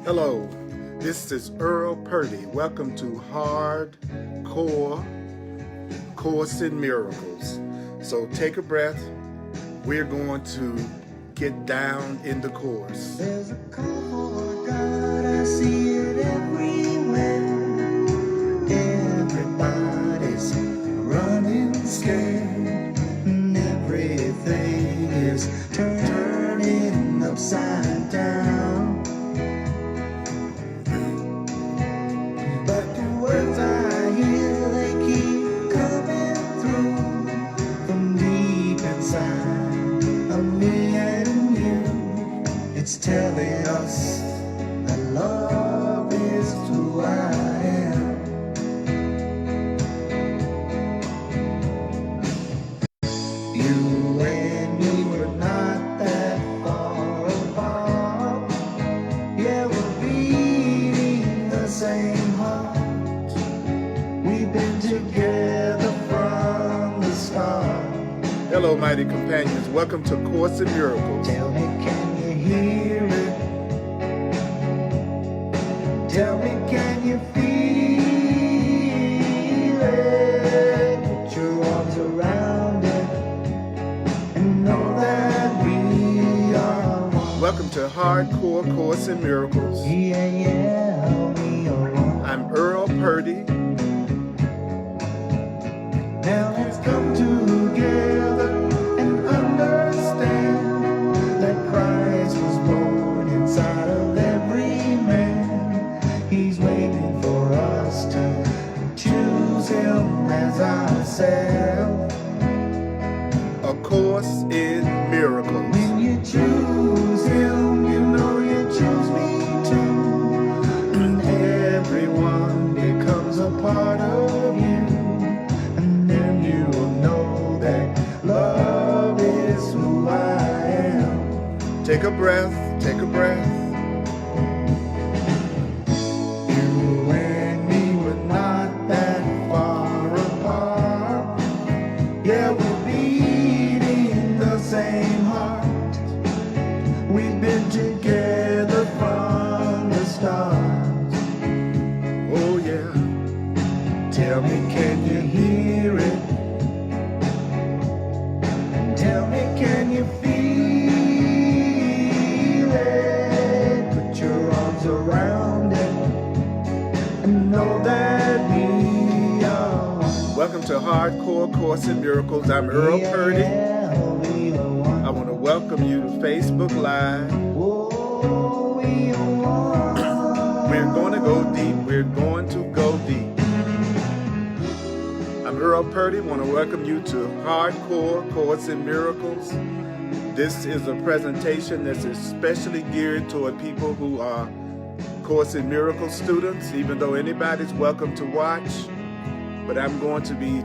Hello, this is Earl Purdy. Welcome to Hardcore Course in Miracles. So take a breath. We're going to get down in the course. There's a call for God, I see it everywhere. Everybody's running scared, and everything is turning upside down. But the words I hear, they keep coming through from deep inside of me and you. It's telling us that love is who I am. You and me were not that far apart. Yeah, we're beating the same heart. We've been together from the start. Hello, mighty companions. Welcome to Course in Miracles. Tell me, can you hear it? Tell me, can you feel it? Put your arms around it and know that we are one. Welcome to Hardcore Course in Miracles. Yeah, we are one. I'm Earl Purdy. Now let's come together and understand that Christ was born inside of every man. He's waiting for us to choose him as ourselves. A Course in Miracles. When you choose him, you know you choose me too. And everyone becomes a part of you. And then you will know that love is who I am. Take a breath. Take a breath. You and me were not that far apart. Yeah, we're beating the same heart. We've been together from the start. Oh, yeah. Tell me, can you hear it? Tell me, can you feel it? Put your arms around it and know that we are one. Welcome to Hardcore Course in Miracles. I'm Earl Purdy. Yeah, we are one. I want to welcome you to Facebook Live. Oh, we are one. We're going to go deep. We're going to go deep. I'm Earl Purdy. I want to welcome you to Hardcore Course in Miracles. This is a presentation that's especially geared toward people who are Course in Miracles students, even though anybody's welcome to watch. But I'm going to be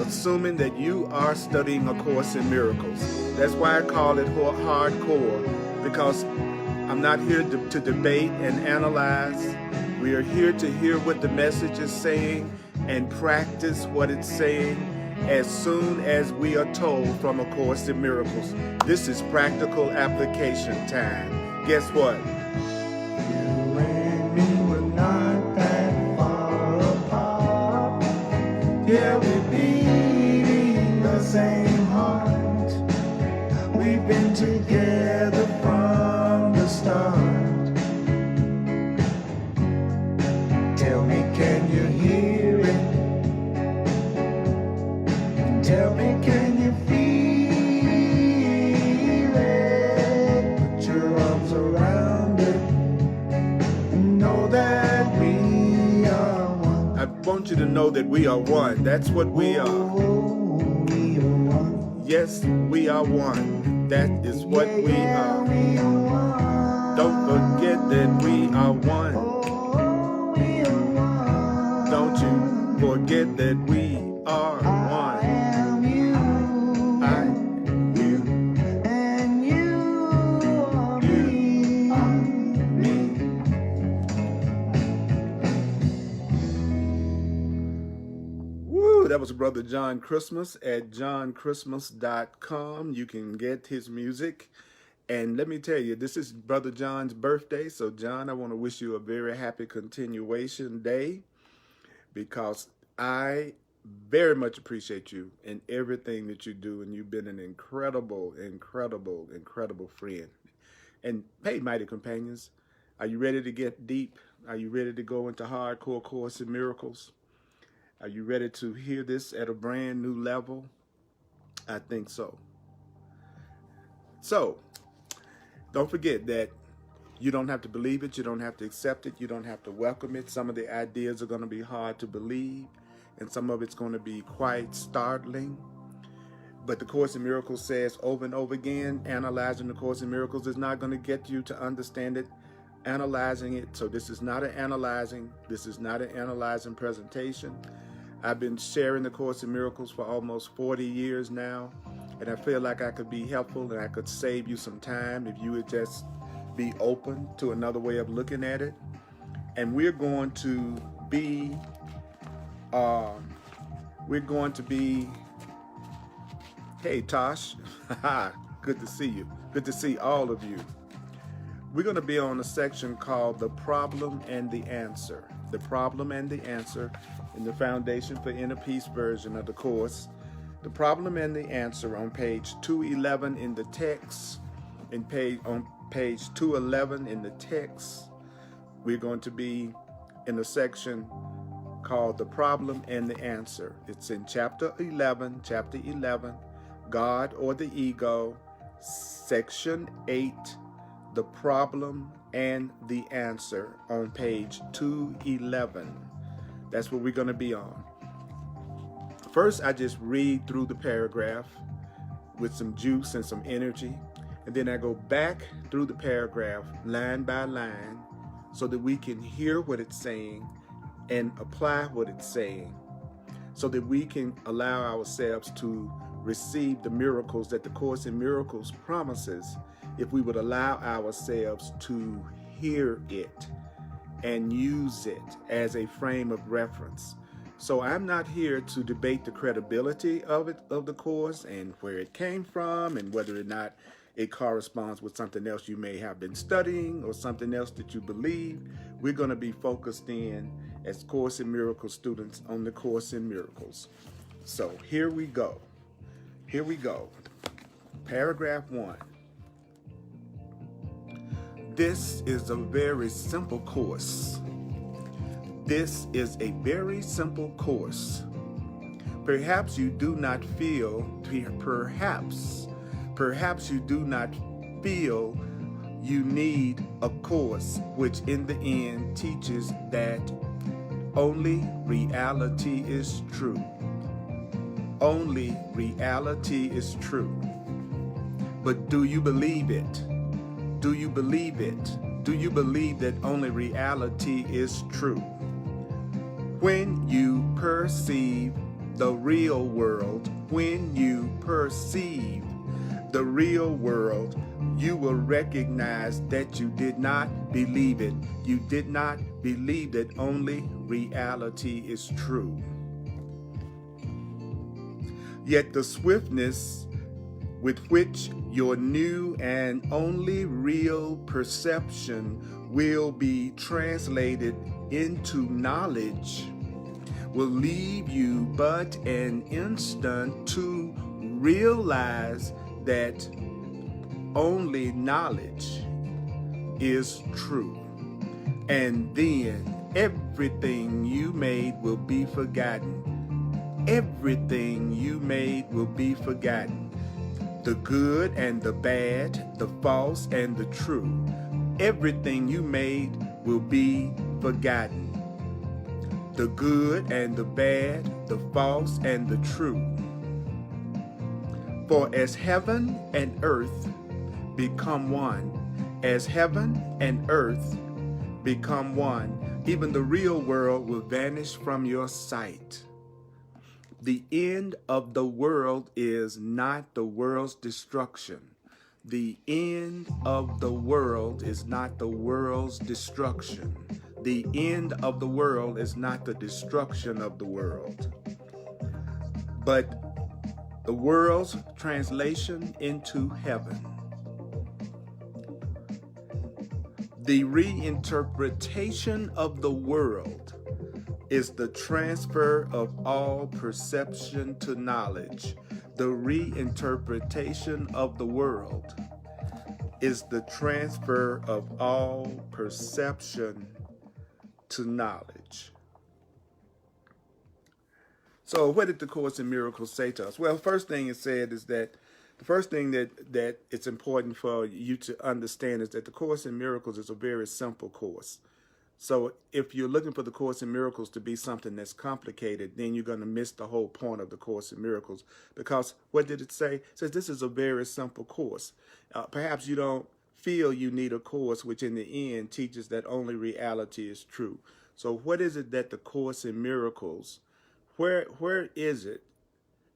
assuming that you are studying a Course in Miracles. That's why I call it hardcore, because I'm not here to debate and analyze. We are here to hear what the message is saying and practice what it's saying as soon as we are told from a Course in Miracles. This is practical application time. Guess what? You and me were not that far apart. Yeah, we're beating the same heart. We've been together from the start. Tell me, can you hear it? Tell me, can you feel it? Put your arms around it and know that we are one. I want you to know that we are one. That's what we are. Oh, we are one. Yes, we are one. That is what we Yeah, are. we are one. Don't forget that we are one. Oh, we are one. Don't you forget that we are I one. am you. I, you, And you are you me. are me. Woo, that was Brother John Christmas at johnchristmas.com. You can get his music And let me tell you, this is Brother John's birthday. So, John, I want to wish you a very happy continuation day, because I very much appreciate you and everything that you do. And you've been an incredible, incredible, incredible friend. And hey, mighty companions, are you ready to get deep? Are you ready to go into hardcore Course in Miracles? Are you ready to hear this at a brand new level? I think so. So, don't forget that you don't have to believe it. You don't have to accept it. You don't have to welcome it. Some of the ideas are going to be hard to believe, and some of it's going to be quite startling. But the Course in Miracles says over and over again, analyzing the Course in Miracles is not going to get you to understand it. Analyzing it. So this is not an analyzing. This is not an analyzing presentation. I've been sharing the Course in Miracles for almost 40 years now, and I feel like I could be helpful and I could save you some time if you would just be open to another way of looking at it. And we're going to be hey Tosh, good to see you. Good to see all of you. We're going to be on a section called The Problem and the Answer. The Problem and the Answer in the Foundation for Inner Peace version of the Course. The Problem and the Answer on page 211 in the text. On page 211 in the text, we're going to be in a section called The Problem and the Answer. It's in chapter 11, God or the Ego, section 8, The Problem and the Answer on page 211. That's what we're going to be on. First, I just read through the paragraph with some juice and some energy, and then I go back through the paragraph line by line so that we can hear what it's saying and apply what it's saying, so that we can allow ourselves to receive the miracles that the Course in Miracles promises if we would allow ourselves to hear it and use it as a frame of reference. So I'm not here to debate the credibility of the Course and where it came from and whether or not it corresponds with something else you may have been studying or something else that you believe. We're going to be focused in as Course in Miracles students on the Course in Miracles. So here we go. Here we go. Paragraph 1. This is a very simple course. This is a very simple course. Perhaps you do not feel, perhaps you do not feel you need a course which in the end teaches that only reality is true. Only reality is true. But do you believe it? Do you believe it? Do you believe that only reality is true? When you perceive the real world, when you perceive the real world, you will recognize that you did not believe it. You did not believe that only reality is true. Yet the swiftness with which your new and only real perception will be translated into knowledge will leave you but an instant to realize that only knowledge is true. And then everything you made will be forgotten. Everything you made will be forgotten. The good and the bad, the false and the true. Everything you made will be forgotten. The good and the bad, the false and the true. For as heaven and earth become one, as heaven and earth become one, even the real world will vanish from your sight. The end of the world is not the world's destruction. The end of the world is not the world's destruction. The end of the world is not the destruction of the world, but the world's translation into heaven. The reinterpretation of the world is the transfer of all perception to knowledge. The reinterpretation of the world is the transfer of all perception to knowledge. So what did the Course in Miracles say to us? Well, first thing it said is that the first thing that it's important for you to understand is that the Course in Miracles is a very simple course. So if you're looking for the Course in Miracles to be something that's complicated, then you're going to miss the whole point of the Course in Miracles. Because what did it say? It says this is a very simple course. Perhaps you don't feel you need a course which in the end teaches that only reality is true. So what is it that the Course in Miracles, where is it?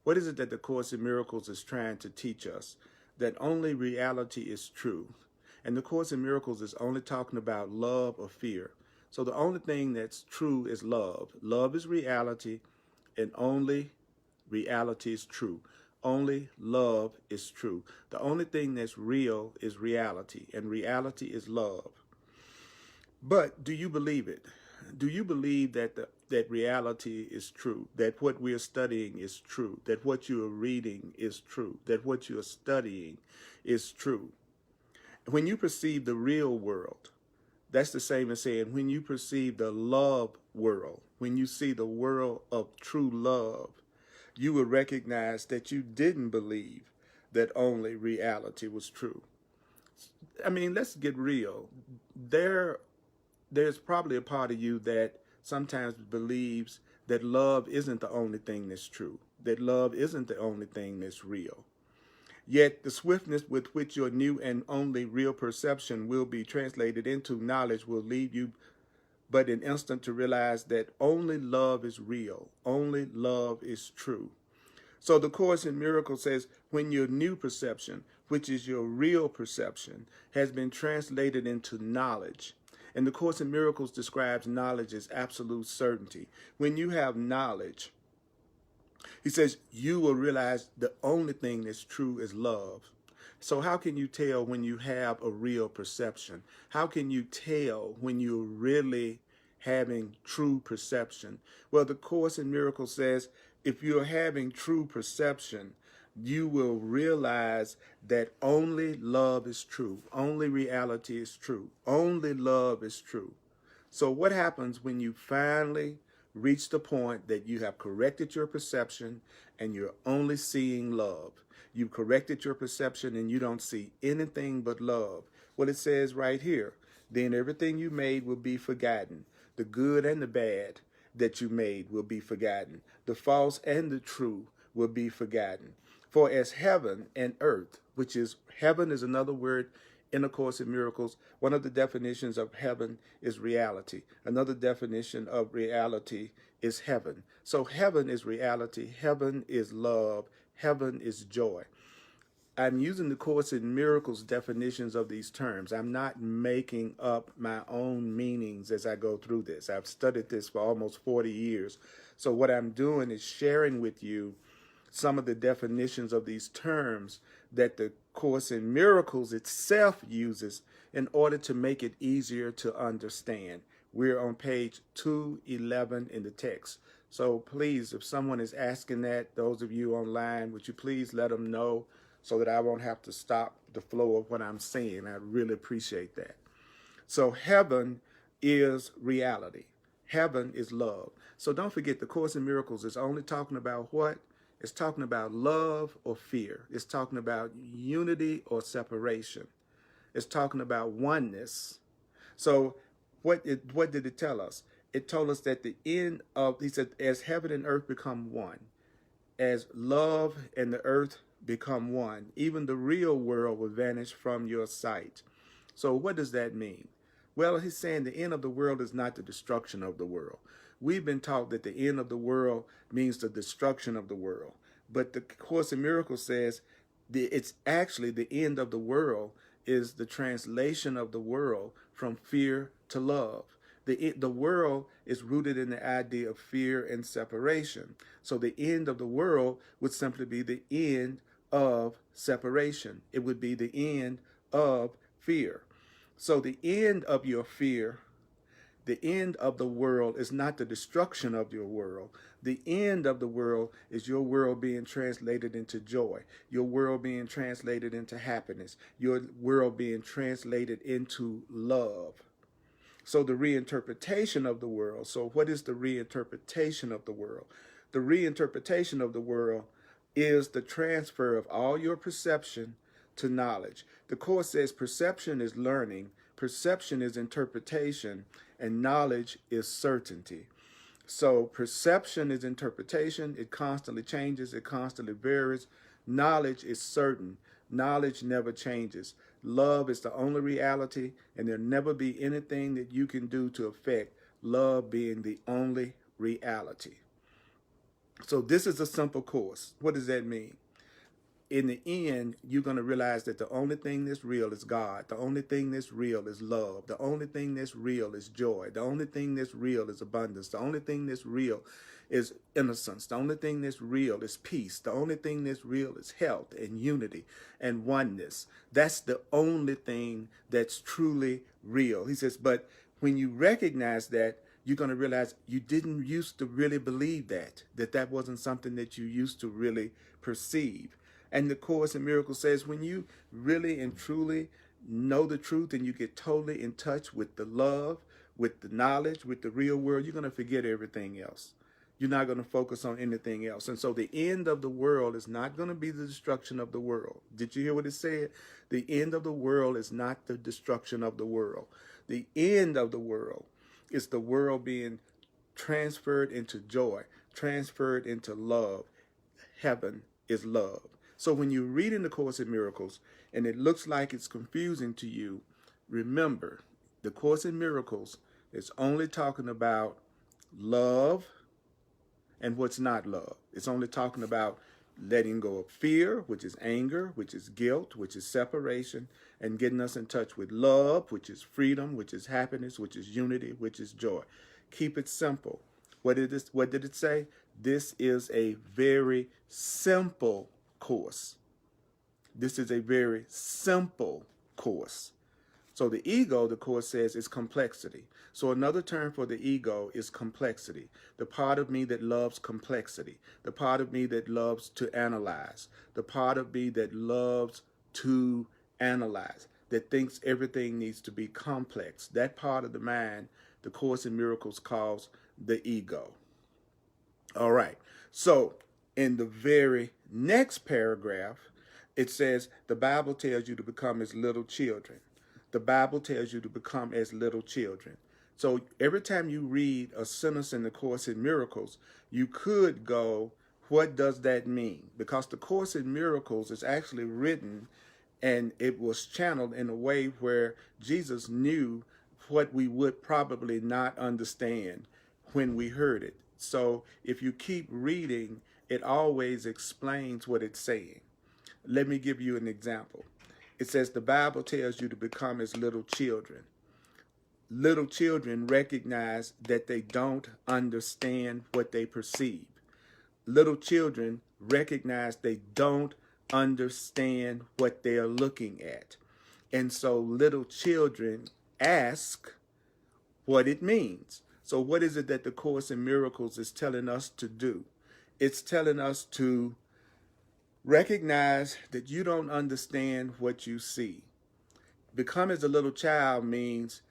What is it that the Course in Miracles is trying to teach us? That only reality is true. And the Course in Miracles is only talking about love or fear. So the only thing that's true is love. Love is reality, and only reality is true. Only love is true. The only thing that's real is reality, and reality is love. But do you believe it? Do you believe that that reality is true, that what we are studying is true, that what you are reading is true, that what you are studying is true? When you perceive the real world, that's the same as saying when you perceive the love world, when you see the world of true love, you will recognize that you didn't believe that only reality was true. I mean, let's get real. There's probably a part of you that sometimes believes that love isn't the only thing that's true, that love isn't the only thing that's real. Yet the swiftness with which your new and only real perception will be translated into knowledge will lead you but an instant to realize that only love is real, only love is true. So the Course in Miracles says when your new perception, which is your real perception, has been translated into knowledge. And the Course in Miracles describes knowledge as absolute certainty. When you have knowledge, he says you will realize the only thing that's true is love. So how can you tell when you have a real perception? How can you tell when you're really having true perception? Well, the Course in Miracles says if you're having true perception, you will realize that only love is true. Only reality is true. Only love is true. So what happens when you finally reach the point that you have corrected your perception and you're only seeing love? You've corrected your perception and you don't see anything but love. Well, it says right here, then everything you made will be forgotten. The good and the bad that you made will be forgotten. The false and the true will be forgotten. For as heaven and earth, which is heaven is another word in A Course in Miracles. One of the definitions of heaven is reality. Another definition of reality is heaven. So heaven is reality. Heaven is love. Heaven is joy. I'm using the Course in Miracles definitions of these terms. I'm not making up my own meanings as I go through this. I've studied this for almost 40 years. So what I'm doing is sharing with you some of the definitions of these terms that the Course in Miracles itself uses in order to make it easier to understand. We're on page 211 in the text. So please, if someone is asking that, those of you online, would you please let them know so that I won't have to stop the flow of what I'm saying? I really appreciate that. So heaven is reality. Heaven is love. So don't forget, the Course in Miracles is only talking about what? It's talking about love or fear. It's talking about unity or separation. It's talking about oneness. So what did it tell us? It told us that the end of, he said, as heaven and earth become one, as love and the earth become one, even the real world will vanish from your sight. So what does that mean? Well, he's saying the end of the world is not the destruction of the world. We've been taught that the end of the world means the destruction of the world. But the Course in Miracles says it's actually the end of the world is the translation of the world from fear to love. The world is rooted in the idea of fear and separation. So the end of the world would simply be the end of separation. It would be the end of fear. So the end of your fear, the end of the world is not the destruction of your world. The end of the world is your world being translated into joy, your world being translated into happiness, your world being translated into love. So the reinterpretation of the world. So what is the reinterpretation of the world? The reinterpretation of the world is the transfer of all your perception to knowledge. The Course says perception is learning, perception is interpretation, and knowledge is certainty. So perception is interpretation. It constantly changes. It constantly varies. Knowledge is certain. Knowledge never changes. Love is the only reality, and there'll never be anything that you can do to affect love being the only reality. So this is a simple course. What does that mean? In the end, you're going to realize that the only thing that's real is God. The only thing that's real is love. The only thing that's real is joy. The only thing that's real is abundance. The only thing that's real is innocence. The only thing that's real is peace. The only thing that's real is health and unity and oneness. That's the only thing that's truly real. He says, but when you recognize that, you're going to realize you didn't used to really believe that wasn't something that you used to really perceive. And the Course in Miracles says when you really and truly know the truth and you get totally in touch with the love, with the knowledge, with the real world, you're going to forget everything else. You're not going to focus on anything else. And so the end of the world is not going to be the destruction of the world. Did you hear what it said? The end of the world is not the destruction of the world. The end of the world is the world being transferred into joy, transferred into love. Heaven is love. So when you read in the Course in Miracles and it looks like it's confusing to you, remember, the Course in Miracles is only talking about love and what's not love. It's only talking about letting go of fear, which is anger, which is guilt, which is separation, and getting us in touch with love, which is freedom, which is happiness, which is unity, which is joy. Keep it simple. What did it say? This is a very simple course. This is a very simple course. So the ego, the Course says, is complexity. So another term for the ego is complexity. The part of me that loves complexity. The part of me that loves to analyze. The part of me that loves to analyze. That thinks everything needs to be complex. That part of the mind, the Course in Miracles calls the ego. All right. So in the very next paragraph, it says the Bible tells you to become as little children. The Bible tells you to become as little children. So every time you read a sentence in the Course in Miracles, you could go, what does that mean? Because the Course in Miracles is actually written and it was channeled in a way where Jesus knew what we would probably not understand when we heard it. So if you keep reading, it always explains what it's saying. Let me give you an example. It says the Bible tells you to become as little children. Little children recognize that they don't understand what they perceive. Little children recognize they don't understand what they're looking at. And so little children ask what it means. So what is it that the Course in Miracles is telling us to do? It's telling us to recognize that you don't understand what you see. Become as a little child means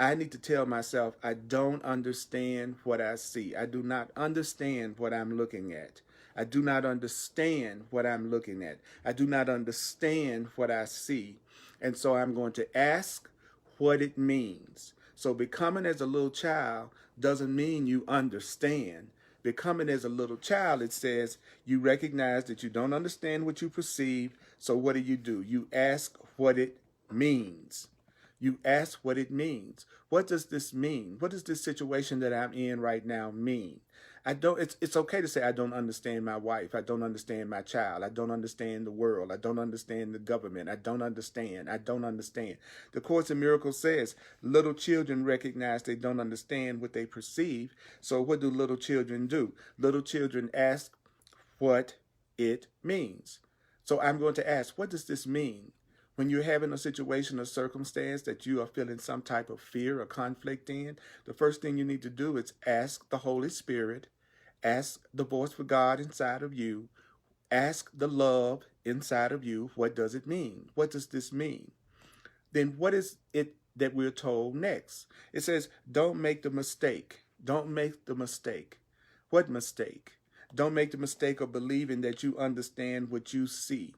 I need to tell myself I don't understand what I see. I do not understand what I'm looking at. I do not understand what I'm looking at. I do not understand what I see. And so I'm going to ask what it means. So becoming as a little child doesn't mean you understand. Becoming as a little child, it says you recognize that you don't understand what you perceive. So what do? You ask what it means. You ask what it means. What does this mean? What does this situation that I'm in right now mean? It's okay to say I don't understand my wife. I don't understand my child. I don't understand the world. I don't understand the government. I don't understand. The Course in Miracles says little children recognize they don't understand what they perceive. So what do little children do? Little children ask what it means. So I'm going to ask, what does this mean? When you're having a situation or circumstance that you are feeling some type of fear or conflict in, the first thing you need to do is ask the Holy Spirit, ask the voice for God inside of you, ask the love inside of you, what does it mean? What does this mean? Then what is it that we're told next? It says, don't make the mistake. Don't make the mistake. What mistake? Don't make the mistake of believing that you understand what you see.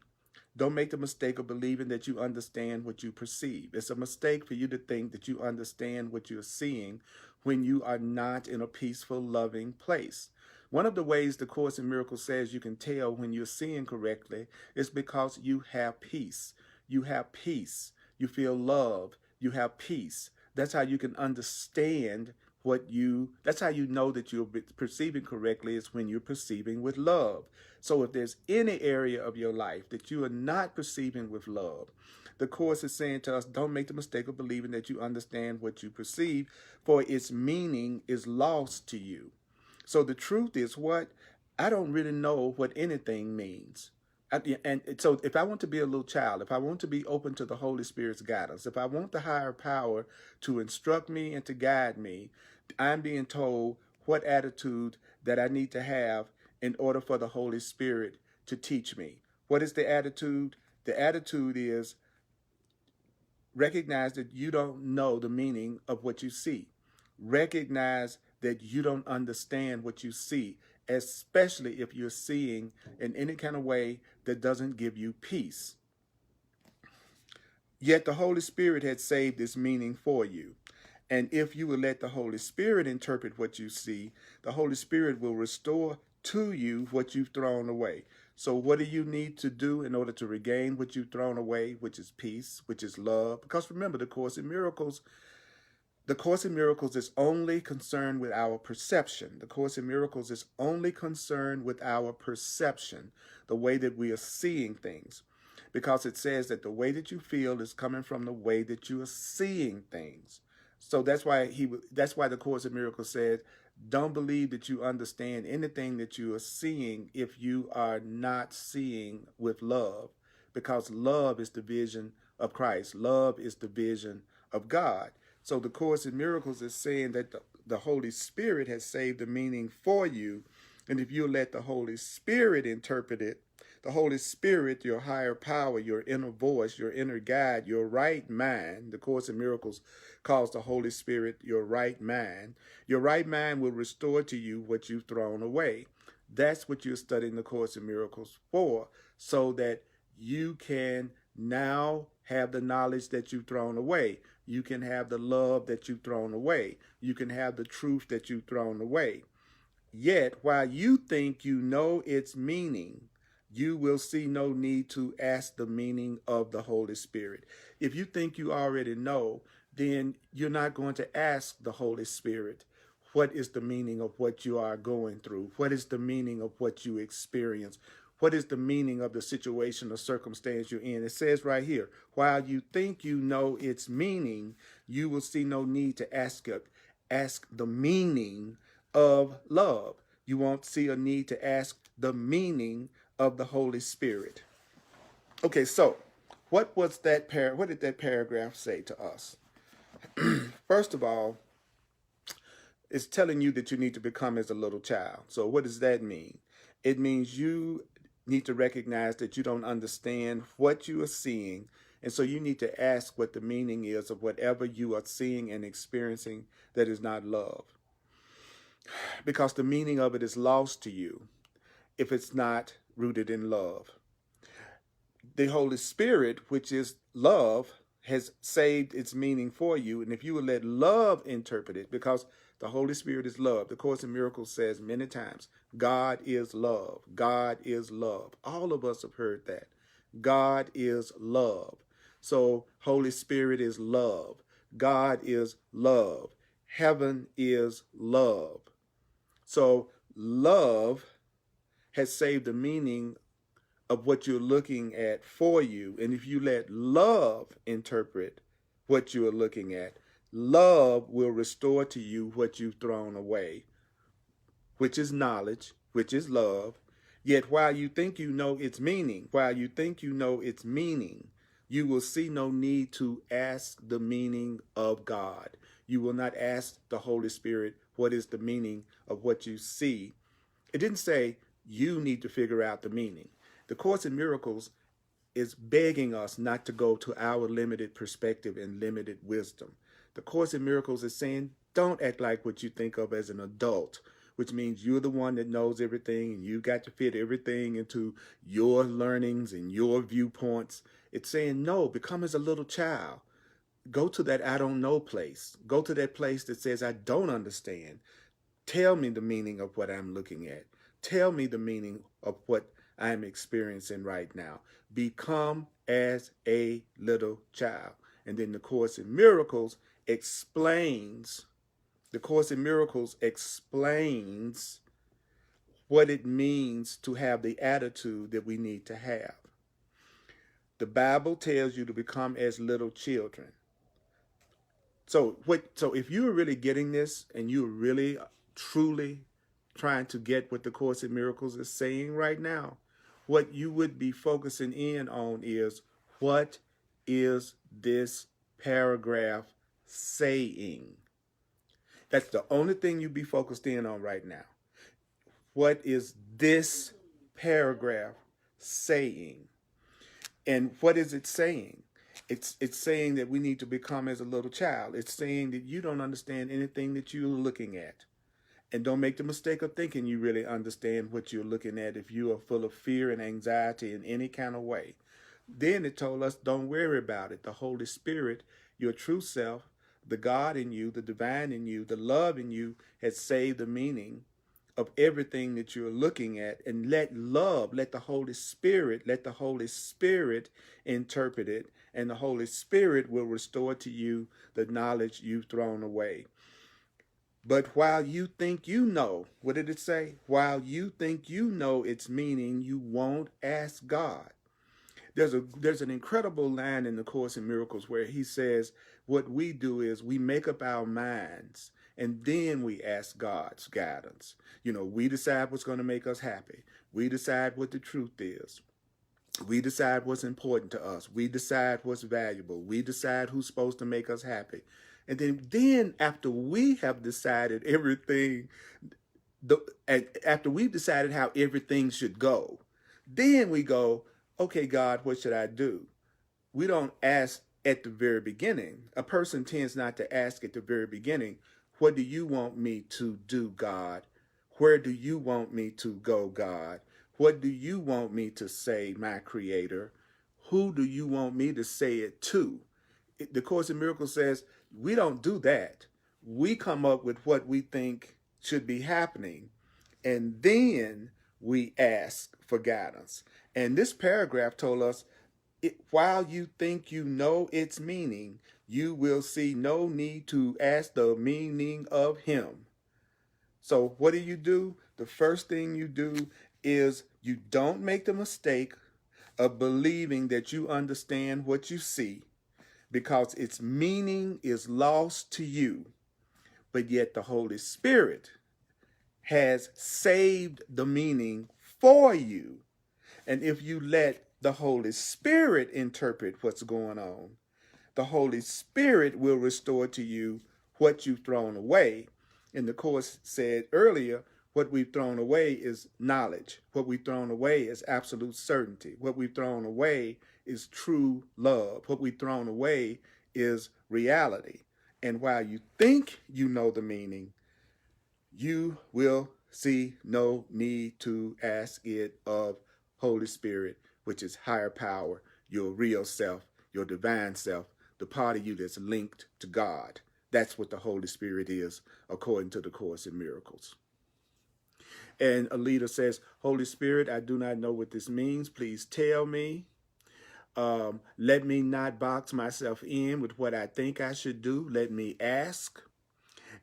Don't make the mistake of believing that you understand what you perceive. It's a mistake for you to think that you understand what you're seeing when you are not in a peaceful, loving place. One of the ways the Course in Miracles says you can tell when you're seeing correctly is because you have peace. You have peace. You feel love. You have peace. That's how you can understand that's how you know that you're perceiving correctly, is when you're perceiving with love. So if there's any area of your life that you are not perceiving with love, the Course is saying to us, don't make the mistake of believing that you understand what you perceive, for its meaning is lost to you. So the truth is what? I don't really know what anything means. And so if I want to be a little child, if I want to be open to the Holy Spirit's guidance, if I want the higher power to instruct me and to guide me, I'm being told what attitude that I need to have in order for the Holy Spirit to teach me. What is the attitude? The attitude is recognize that you don't know the meaning of what you see. Recognize that you don't understand what you see, especially if you're seeing in any kind of way that doesn't give you peace. Yet the Holy Spirit had saved this meaning for you. And if you will let the Holy Spirit interpret what you see, the Holy Spirit will restore to you what you've thrown away. So what do you need to do in order to regain what you've thrown away, which is peace, which is love? Because remember, the Course in Miracles is only concerned with our perception. The Course in Miracles is only concerned with our perception, the way that we are seeing things. Because it says that the way that you feel is coming from the way that you are seeing things. So that's why the Course in Miracles said, don't believe that you understand anything that you are seeing if you are not seeing with love. Because love is the vision of Christ. Love is the vision of God. So the Course in Miracles is saying that the Holy Spirit has saved the meaning for you. And if you let the Holy Spirit interpret it, the Holy Spirit, your higher power, your inner voice, your inner guide, your right mind, the Course in Miracles calls the Holy Spirit your right mind. Your right mind will restore to you what you've thrown away. That's what you're studying the Course in Miracles for, so that you can now have the knowledge that you've thrown away. You can have the love that you've thrown away. You can have the truth that you've thrown away. Yet, while you think you know its meaning, you will see no need to ask the meaning of the Holy Spirit. If you think you already know, then you're not going to ask the Holy Spirit, what is the meaning of what you are going through? What is the meaning of what you experience? What is the meaning of the situation or circumstance you're in? It says right here, while you think you know its meaning, you will see no need to ask the meaning of love. You won't see a need to ask the meaning of the Holy Spirit. Okay, so what did that paragraph say to us? First of all, it's telling you that you need to become as a little child. So what does that mean? It means you need to recognize that you don't understand what you are seeing, and so you need to ask what the meaning is of whatever you are seeing and experiencing that is not love. Because the meaning of it is lost to you if it's not rooted in love. The Holy Spirit, which is love, has saved its meaning for you. And if you will let love interpret it, because the Holy Spirit is love. The Course in Miracles says many times, God is love. God is love. All of us have heard that. God is love. So Holy Spirit is love. God is love. Heaven is love. So love has saved the meaning of what you're looking at for you. And if you let love interpret what you are looking at, love will restore to you what you've thrown away, which is knowledge, which is love. Yet while you think you know its meaning, You will see no need to ask the meaning of God. You will not ask the Holy Spirit, what is the meaning of what you see? It didn't say you need to figure out the meaning. The Course in Miracles is begging us not to go to our limited perspective and limited wisdom. The Course in Miracles is saying, don't act like what you think of as an adult, which means you're the one that knows everything and you got to fit everything into your learnings and your viewpoints. It's saying, no, become as a little child. Go to that I don't know place. Go to that place that says, I don't understand. Tell me the meaning of what I'm looking at. Tell me the meaning of what I'm experiencing right now. Become as a little child. And then the Course in Miracles explains, what it means to have the attitude that we need to have. The Bible tells you to become as little children. So if you're really getting this and you're really truly trying to get what the Course in Miracles is saying right now, what you would be focusing in on is, what is this paragraph saying? That's the only thing you'd be focused in on right now. What is this paragraph saying? And what is it saying? It's saying that we need to become as a little child. It's saying that you don't understand anything that you're looking at. And don't make the mistake of thinking you really understand what you're looking at if you are full of fear and anxiety in any kind of way. Then it told us, don't worry about it. The Holy Spirit, your true self, the God in you, the divine in you, the love in you has saved the meaning of everything that you're looking at. And let the Holy Spirit interpret it. And the Holy Spirit will restore to you the knowledge you've thrown away. But while you think you know, what did it say? While you think you know its meaning, you won't ask God. There's an incredible line in the Course in Miracles where he says, what we do is we make up our minds and then we ask God's guidance. We decide what's going to make us happy. We decide what the truth is. We decide what's important to us. We decide what's valuable. We decide who's supposed to make us happy. And then after we have decided everything, after we've decided how everything should go, then we go, okay, God, what should I do? We don't ask at the very beginning. A person tends not to ask at the very beginning, what do you want me to do, God? Where do you want me to go, God? What do you want me to say, my Creator? Who do you want me to say it to? The Course in Miracles says we don't do that. We come up with what we think should be happening, and then we ask for guidance. And this paragraph told us, while you think you know its meaning, you will see no need to ask the meaning of Him. So what do? The first thing you do is you don't make the mistake of believing that you understand what you see, because its meaning is lost to you. But yet the Holy Spirit has saved the meaning for you. And if you let the Holy Spirit interpret what's going on, the Holy Spirit will restore to you what you've thrown away. And the Course said earlier, what we've thrown away is knowledge. What we've thrown away is absolute certainty. What we've thrown away is true love. What we've thrown away is reality. And while you think you know the meaning, you will see no need to ask it of Holy Spirit, which is higher power, your real self, your divine self, the part of you that's linked to God. That's what the Holy Spirit is, according to the Course in Miracles. And a leader says, Holy Spirit, I do not know what this means. Please tell me. Let me not box myself in with what I think I should do. Let me ask.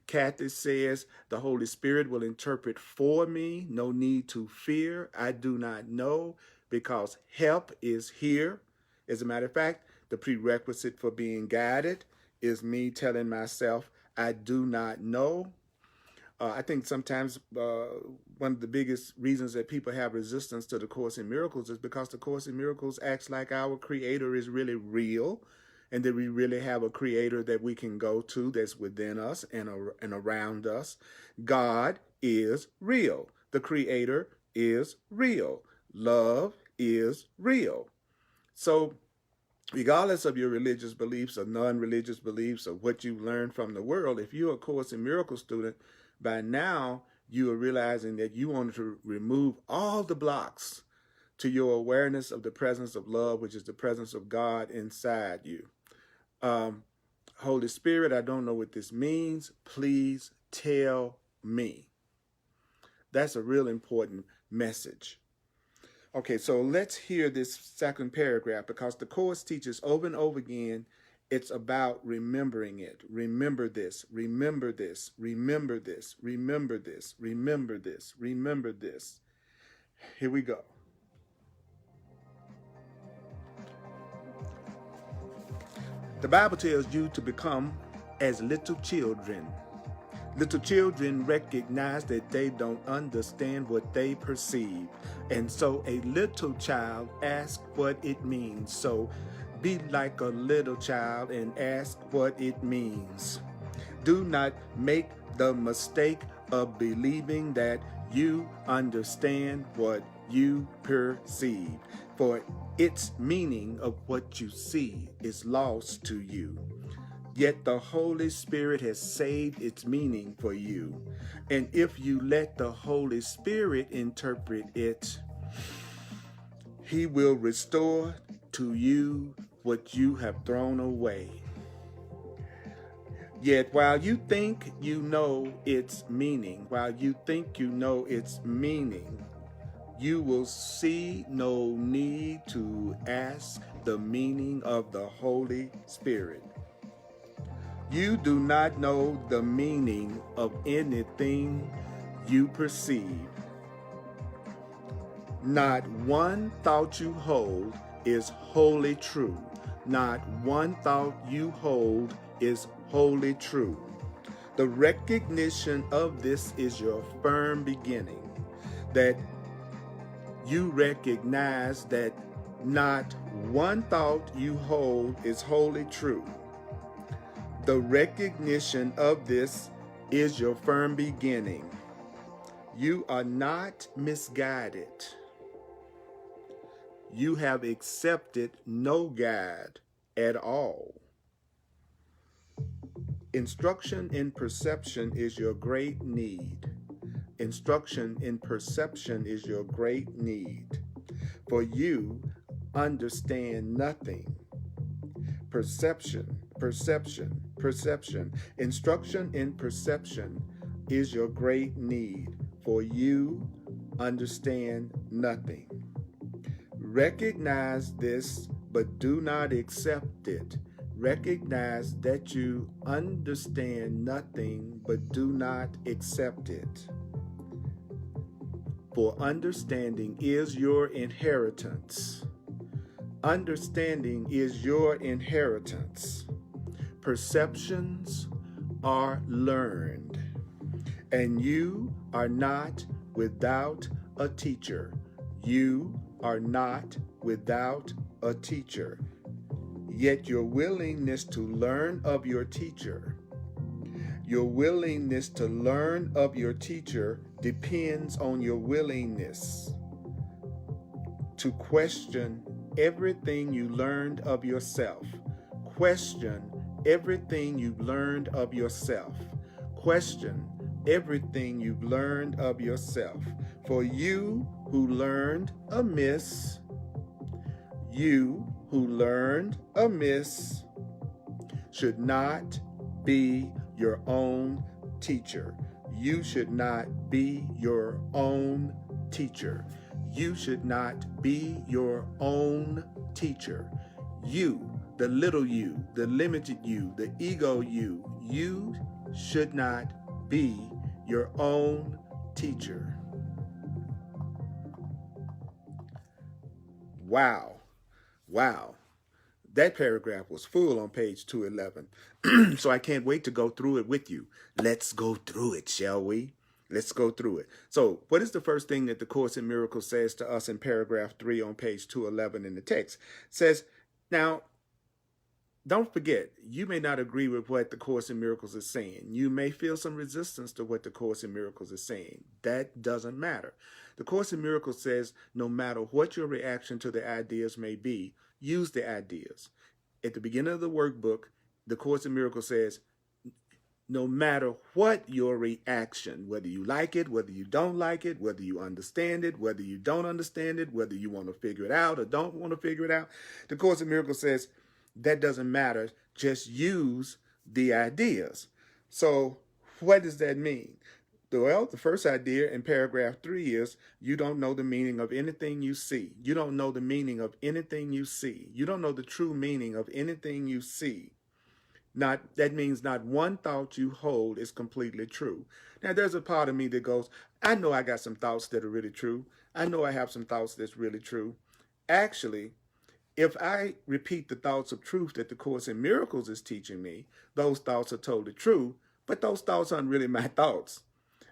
Kathy says, the Holy Spirit will interpret for me. No need to fear. I do not know, because help is here. As a matter of fact, the prerequisite for being guided is me telling myself, I do not know. I think sometimes one of the biggest reasons that people have resistance to the Course in Miracles is because the Course in Miracles acts like our Creator is really real, and that we really have a Creator that we can go to that's within us and around us. God is real. The Creator is real. Love is real. So regardless of your religious beliefs or non-religious beliefs or what you learned from the world, if you're a Course in Miracles student, by now you are realizing that you want to remove all the blocks to your awareness of the presence of love, which is the presence of God inside you. Holy Spirit, I don't know what this means. Please tell me. That's a real important message. Okay, so let's hear this second paragraph, because the Course teaches over and over again, it's about remembering it. Remember this, remember this, remember this, remember this, remember this, remember this. Here we go. The Bible tells you to become as little children. Little children recognize that they don't understand what they perceive. And so a little child asks what it means. So be like a little child and ask what it means. Do not make the mistake of believing that you understand what you perceive, for its meaning of what you see is lost to you. Yet the Holy Spirit has saved its meaning for you. And if you let the Holy Spirit interpret it, He will restore to you what you have thrown away. Yet while you think you know its meaning, you will see no need to ask the meaning of the Holy Spirit. You do not know the meaning of anything you perceive. Not one thought you hold is wholly true. Not one thought you hold is wholly true. The recognition of this is your firm beginning, that you recognize that not one thought you hold is wholly true. The recognition of this is your firm beginning. You are not misguided. You have accepted no guide at all. Instruction in perception is your great need. Instruction in perception is your great need. For you understand nothing. Perception. Instruction in perception is your great need. For you understand nothing. Recognize this, but do not accept it. Recognize that you understand nothing, but do not accept it. For understanding is your inheritance. Understanding is your inheritance. Perceptions are learned, and you are not without a teacher. You are not without a teacher. Yet your willingness to learn of your teacher, depends on your willingness to question everything you learned of yourself. Question everything you've learned of yourself. Question everything you've learned of yourself. For you who learned amiss, should not be your own teacher. You should not be your own teacher. You should not be your own teacher. You, the little you, the limited you, the ego you should not be your own teacher. Wow. That paragraph was full on page 211. So I can't wait to go through it with you. Let's go through it, shall we? Let's go through it. So what is the first thing that the Course in Miracles says to us in paragraph 3 on page 211 in the text? It says, now, don't forget, you may not agree with what the Course in Miracles is saying. You may feel some resistance to what the Course in Miracles is saying. That doesn't matter. The Course in Miracles says no matter what your reaction to the ideas may be, use the ideas. At the beginning of the workbook, the Course in Miracles says, no matter what your reaction, whether you like it, whether you don't like it, whether you understand it, whether you don't understand it, whether you want to figure it out or don't want to figure it out, the Course in Miracles says, that doesn't matter. Just use the ideas. So what does that mean? Well, the first idea in paragraph 3 is you don't know the meaning of anything you see. You don't know the meaning of anything you see. You don't know the true meaning of anything you see. That means not one thought you hold is completely true. Now, there's a part of me that goes, I know I got some thoughts that are really true. I know I have some thoughts that's really true. Actually, if I repeat the thoughts of truth that the Course in Miracles is teaching me, those thoughts are totally true, but those thoughts aren't really my thoughts.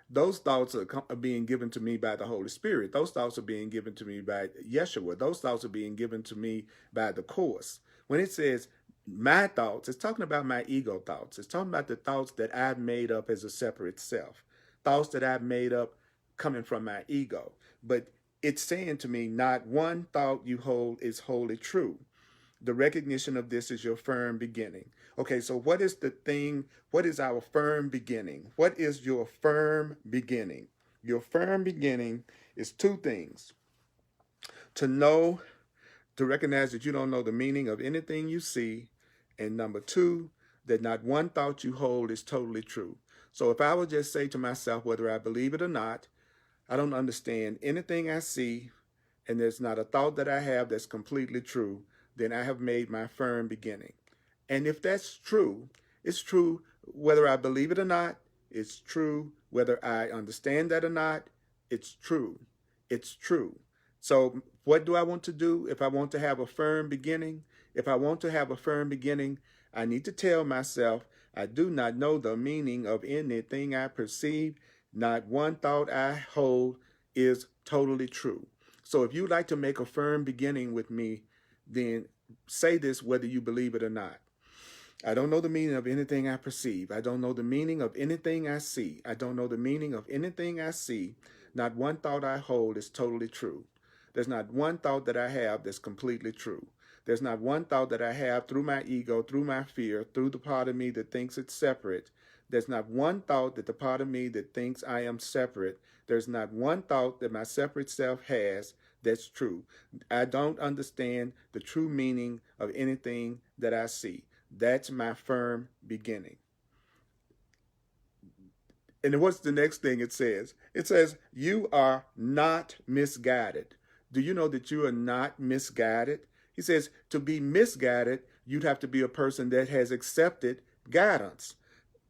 Those thoughts are being given to me by the Holy Spirit. Those thoughts are being given to me by Yeshua. Those thoughts are being given to me by the Course. When it says my thoughts, it's talking about my ego thoughts. It's talking about the thoughts that I've made up as a separate self. Thoughts that I've made up coming from my ego. But it's saying to me, not one thought you hold is wholly true. The recognition of this is your firm beginning. Okay, so what is the thing? What is our firm beginning? What is your firm beginning? Your firm beginning is two things. To recognize that you don't know the meaning of anything you see. And number two, that not one thought you hold is totally true. So if I would just say to myself, whether I believe it or not, I don't understand anything I see, and there's not a thought that I have that's completely true, then I have made my firm beginning. And if that's true, it's true whether I believe it or not. It's true whether I understand that or not. It's true. It's true. So what do I want to do if I want to have a firm beginning? If I want to have a firm beginning, I need to tell myself, I do not know the meaning of anything I perceive. Not one thought I hold is totally true. So if you'd like to make a firm beginning with me, then say this whether you believe it or not. I don't know the meaning of anything I perceive. I don't know the meaning of anything I see. I don't know the meaning of anything I see. Not one thought I hold is totally true. There's not one thought that I have that's completely true. There's not one thought that I have through my ego, through my fear, through the part of me that thinks it's separate. There's not one thought that the part of me that thinks I am separate. There's not one thought that my separate self has that's true. I don't understand the true meaning of anything that I see. That's my firm beginning. And what's the next thing it says? It says, you are not misguided. Do you know that you are not misguided? He says, to be misguided, you'd have to be a person that has accepted guidance.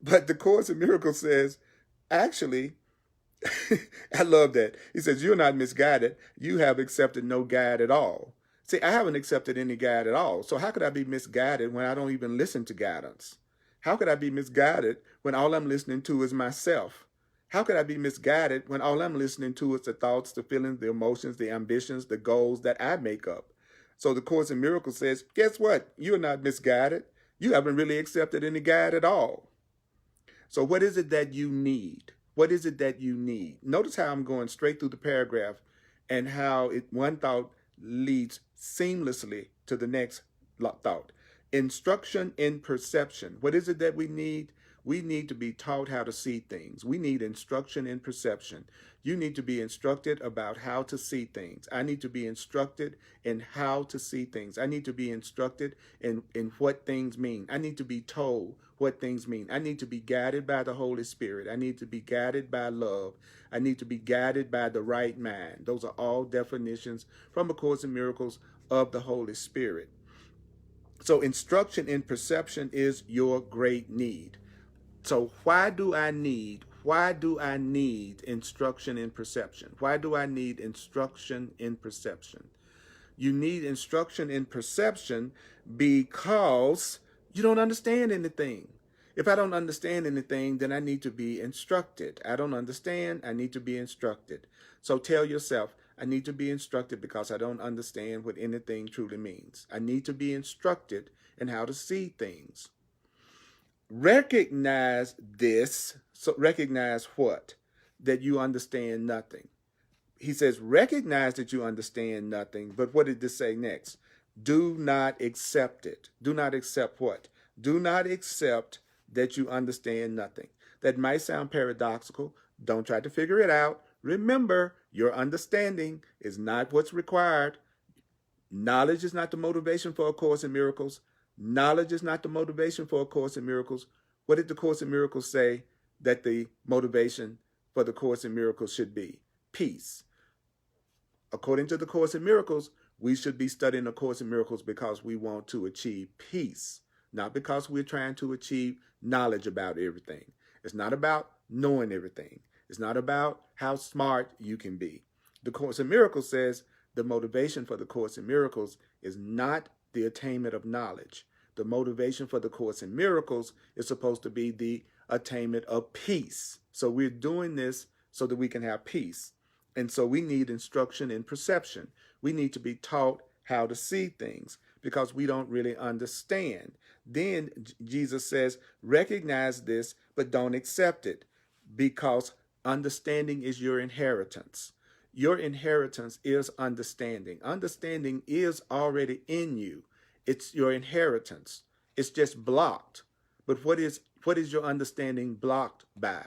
But the Course in Miracles says, actually, I love that. He says, you're not misguided. You have accepted no guide at all. See, I haven't accepted any guide at all. So how could I be misguided when I don't even listen to guidance? How could I be misguided when all I'm listening to is myself? How could I be misguided when all I'm listening to is the thoughts, the feelings, the emotions, the ambitions, the goals that I make up? So the Course in Miracles says, guess what? You're not misguided. You haven't really accepted any guide at all. So what is it that you need? What is it that you need? Notice how I'm going straight through the paragraph and how one thought leads seamlessly to the next thought. Instruction in perception. What is it that we need? We need to be taught how to see things. We need instruction in perception. You need to be instructed about how to see things. I need to be instructed in how to see things. I need to be instructed in what things mean. I need to be told what things mean. I need to be guided by the Holy Spirit. I need to be guided by love. I need to be guided by the right mind. Those are all definitions from A Course in Miracles of the Holy Spirit. So instruction in perception is your great need. So why do I need instruction in perception? Why do I need instruction in perception? You need instruction in perception because you don't understand anything. If I don't understand anything, then I need to be instructed. I don't understand, I need to be instructed. So tell yourself, I need to be instructed because I don't understand what anything truly means. I need to be instructed in how to see things. Recognize this. So recognize what? That you understand nothing. He says, recognize that you understand nothing. But what did this say next? Do not accept it. Do not accept what? Do not accept that you understand nothing. That might sound paradoxical. Don't try to figure it out. Remember, your understanding is not what's required. Knowledge is not the motivation for A Course in Miracles. Knowledge is not the motivation for A Course in Miracles. What did the Course in Miracles say that the motivation for the Course in Miracles should be? Peace. According to the Course in Miracles, we should be studying A Course in Miracles because we want to achieve peace, not because we're trying to achieve knowledge about everything. It's not about knowing everything. It's not about how smart you can be. The Course in Miracles says the motivation for the Course in Miracles is not the attainment of knowledge. The motivation for the Course in Miracles is supposed to be the attainment of peace. So we're doing this so that we can have peace. And so we need instruction in perception. We need to be taught how to see things because we don't really understand. Then Jesus says, recognize this, but don't accept it because understanding is your inheritance. Your inheritance is understanding. Understanding is already in you. It's your inheritance. It's just blocked. But what is your understanding blocked by?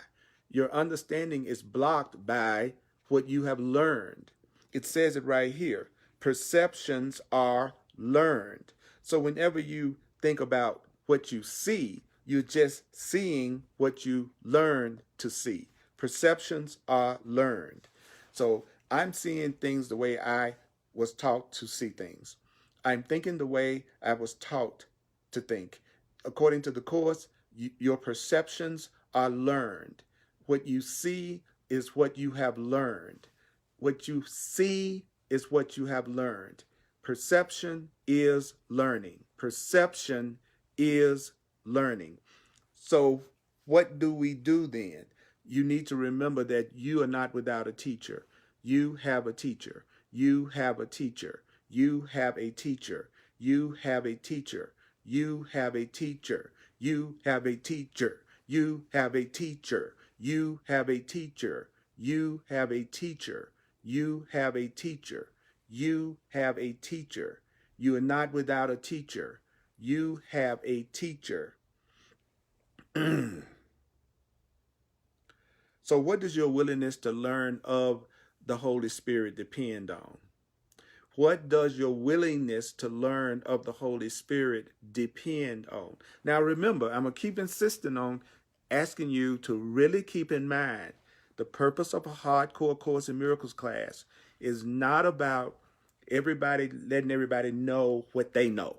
Your understanding is blocked by what you have learned. It says it right here. Perceptions are learned. So whenever you think about what you see, you're just seeing what you learned to see. Perceptions are learned. So I'm seeing things the way I was taught to see things. I'm thinking the way I was taught to think. According to the Course, your perceptions are learned. What you see is what you have learned. What you see is what you have learned. Perception is learning. Perception is learning. So what do we do then? You need to remember that you are not without a teacher. You have a teacher. You have a teacher. You have a teacher. You have a teacher. You have a teacher. You have a teacher. You have a teacher. You have a teacher. You have a teacher. You have a teacher. You have a teacher. You are not without a teacher. You have a teacher. So what does your willingness to learn of the Holy Spirit depend on? What does your willingness to learn of the Holy Spirit depend on? Now remember, I'm going to keep insisting on asking you to really keep in mind the purpose of a hardcore Course in Miracles class is not about letting everybody know what they know.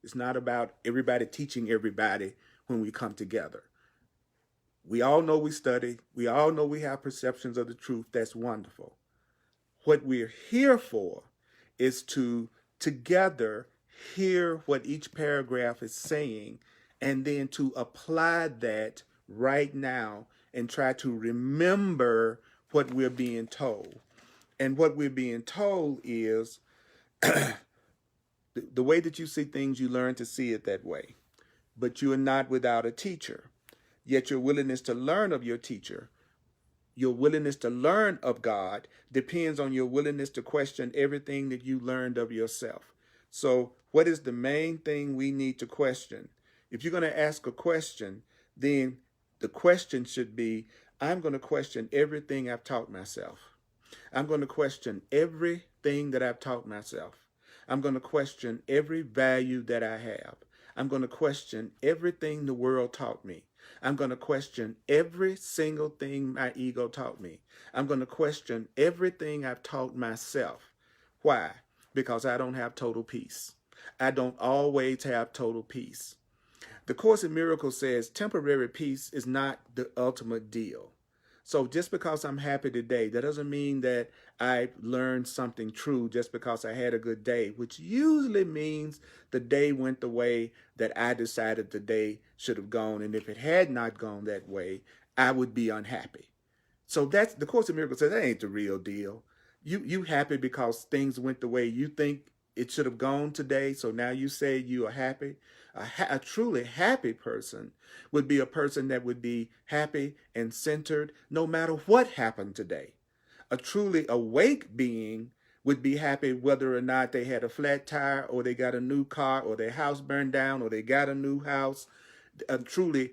It's not about everybody teaching everybody when we come together. We all know we study. We all know we have perceptions of the truth. That's wonderful. What we're here for is to together hear what each paragraph is saying and then to apply that right now and try to remember what we're being told. And what we're being told is the way that you see things, you learn to see it that way. But you are not without a teacher. Yet your willingness to learn of your teacher, your willingness to learn of God depends on your willingness to question everything that you learned of yourself. So what is the main thing we need to question? If you're going to ask a question, then the question should be, I'm going to question everything I've taught myself. I'm going to question everything that I've taught myself. I'm going to question every value that I have. I'm going to question everything the world taught me. I'm going to question every single thing my ego taught me. I'm going to question everything I've taught myself. Why? Because I don't have total peace. I don't always have total peace. The Course in Miracles says temporary peace is not the ultimate deal. So just because I'm happy today, that doesn't mean that I learned something true just because I had a good day, which usually means the day went the way that I decided the day should have gone. And if it had not gone that way, I would be unhappy. So that's the Course in Miracles says that ain't the real deal. You happy because things went the way you think it should have gone today. So now you say you are happy. A truly happy person would be a person that would be happy and centered no matter what happened today. A truly awake being would be happy whether or not they had a flat tire or they got a new car or their house burned down or they got a new house. A truly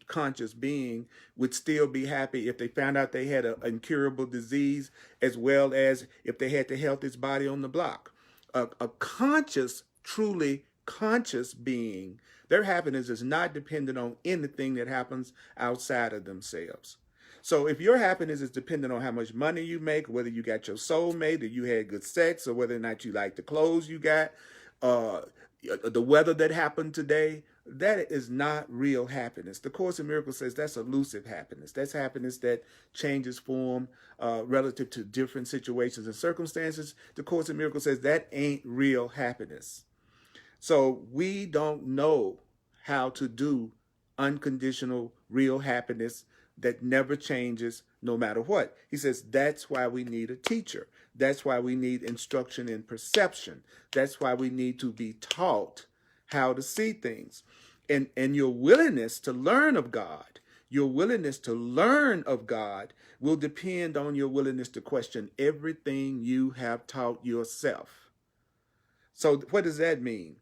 conscious being would still be happy if they found out they had an incurable disease, as well as if they had the healthiest body on the block. A conscious, truly conscious being, their happiness is not dependent on anything that happens outside of themselves. So if your happiness is dependent on how much money you make, whether you got your soulmate, or you had good sex, or whether or not you like the clothes you got, uh, the weather that happened today, that is not real happiness. The Course in Miracles says that's elusive happiness. That's happiness that changes form relative to different situations and circumstances. The Course in Miracles says that ain't real happiness. So we don't know how to do unconditional real happiness that never changes no matter what. He says that's why we need a teacher. That's why we need instruction in perception. That's why we need to be taught how to see things. And your willingness to learn of God, your willingness to learn of God will depend on your willingness to question everything you have taught yourself. So what does that mean?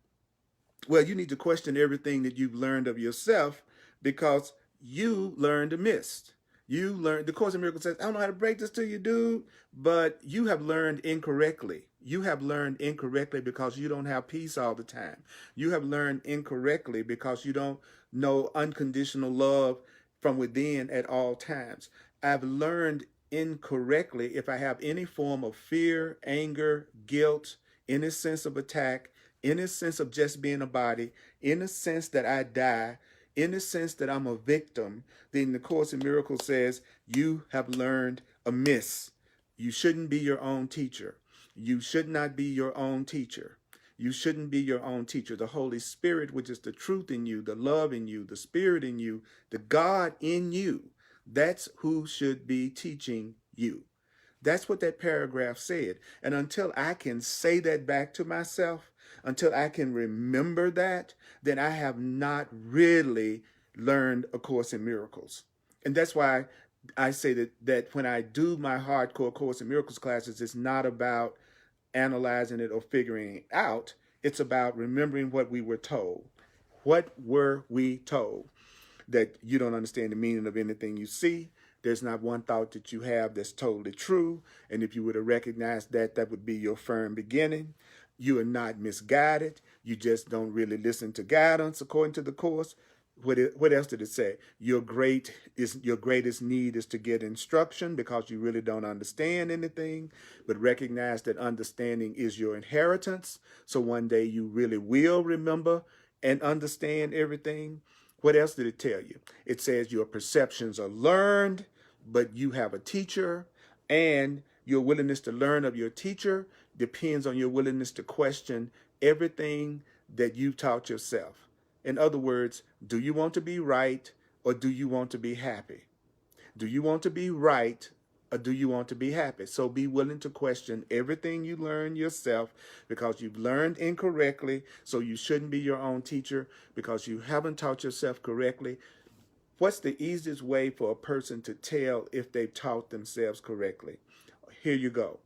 Well, you need to question everything that you've learned of yourself because you learned amiss. You learned, the Course in Miracles says, I don't know how to break this to you, dude, but you have learned incorrectly. You have learned incorrectly because you don't have peace all the time. You have learned incorrectly because you don't know unconditional love from within at all times. I've learned incorrectly if I have any form of fear, anger, guilt, any sense of attack, any sense of just being a body, in the sense that I die, in the sense that I'm a victim, then the Course in Miracles says you have learned amiss. You shouldn't be your own teacher. You should not be your own teacher. You shouldn't be your own teacher. The Holy Spirit, which is the truth in you, the love in you, the Spirit in you, the God in you, that's who should be teaching you. That's what that paragraph said. And until I can say that back to myself, until I can remember that, then I have not really learned A Course in Miracles. And that's why I say that when I do my hardcore Course in Miracles classes, it's not about analyzing it or figuring it out. It's about remembering what we were told. What were we told? That you don't understand the meaning of anything you see. There's not one thought that you have that's totally true. And if you were to recognize that, that would be your firm beginning. You are not misguided. You just don't really listen to guidance according to the Course. What else did it say? Your greatest need is to get instruction because you really don't understand anything, but recognize that understanding is your inheritance. So one day you really will remember and understand everything. What else did it tell you? It says your perceptions are learned, but you have a teacher, and your willingness to learn of your teacher depends on your willingness to question everything that you've taught yourself. In other words, do you want to be right or do you want to be happy? Do you want to be right or do you want to be happy? So be willing to question everything you learn yourself because you've learned incorrectly. So you shouldn't be your own teacher because you haven't taught yourself correctly. What's the easiest way for a person to tell if they've taught themselves correctly? Here you go.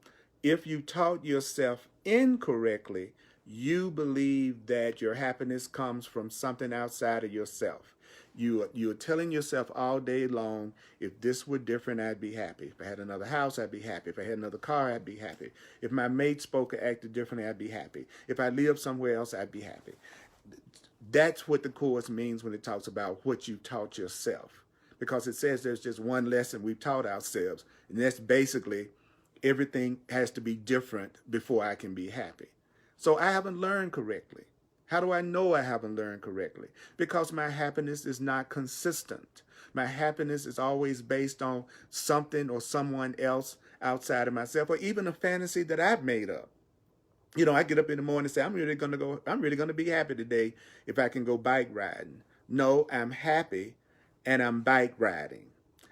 If you taught yourself incorrectly, you believe that your happiness comes from something outside of yourself. You're telling yourself all day long, if this were different, I'd be happy. If I had another house, I'd be happy. If I had another car, I'd be happy. If my mate spoke or acted differently, I'd be happy. If I lived somewhere else, I'd be happy. That's what the Course means when it talks about what you taught yourself. Because it says there's just one lesson we've taught ourselves, and that's basically everything has to be different before I can be happy. So I haven't learned correctly. How do I know I haven't learned correctly? Because my happiness is not consistent. My happiness is always based on something or someone else outside of myself, or even a fantasy that I've made up. You know, I get up in the morning and say, I'm really gonna be happy today if I can go bike riding. No, I'm happy and I'm bike riding.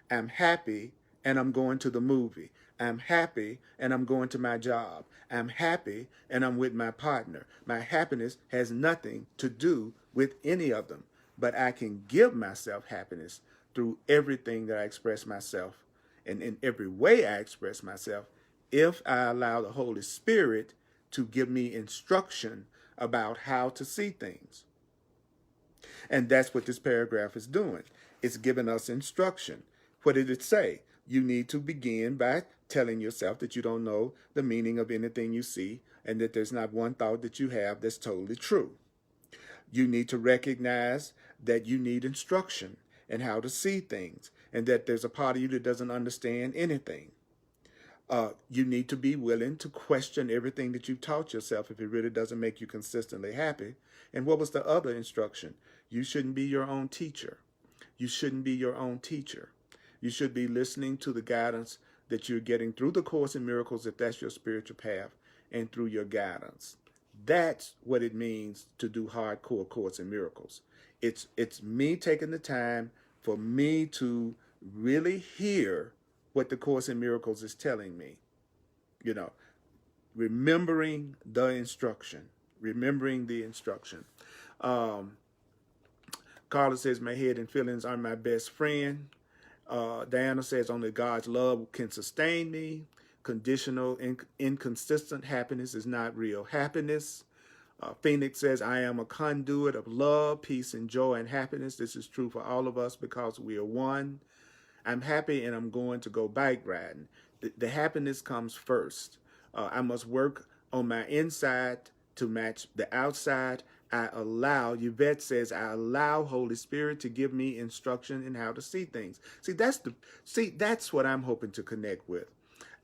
I'm happy and I'm going to the movie. I'm happy and I'm going to my job. I'm happy and I'm with my partner. My happiness has nothing to do with any of them, but I can give myself happiness through everything that I express myself and in every way I express myself if I allow the Holy Spirit to give me instruction about how to see things. And that's what this paragraph is doing. It's giving us instruction. What did it say? You need to begin by telling yourself that you don't know the meaning of anything you see and that there's not one thought that you have that's totally true. You need to recognize that you need instruction and how to see things and that there's a part of you that doesn't understand anything. You need to be willing to question everything that you've taught yourself if it really doesn't make you consistently happy. And what was the other instruction? You shouldn't be your own teacher. You shouldn't be your own teacher. You should be listening to the guidance that you're getting through the Course in Miracles, if that's your spiritual path, and through your guidance. That's what it means to do hardcore Course in Miracles. It's me taking the time for me to really hear what the Course in Miracles is telling me. You know, remembering the instruction. Remembering the instruction. Carla says, my head and feelings are my best friend. Diana says, only God's love can sustain me. Conditional, inconsistent happiness is not real happiness. Phoenix says, I am a conduit of love, peace, and joy and happiness. This is true for all of us because we are one. I'm happy and I'm going to go bike riding. The happiness comes first. I must work on my inside to match the outside. Yvette says, I allow Holy Spirit to give me instruction in how to see things. That's what I'm hoping to connect with.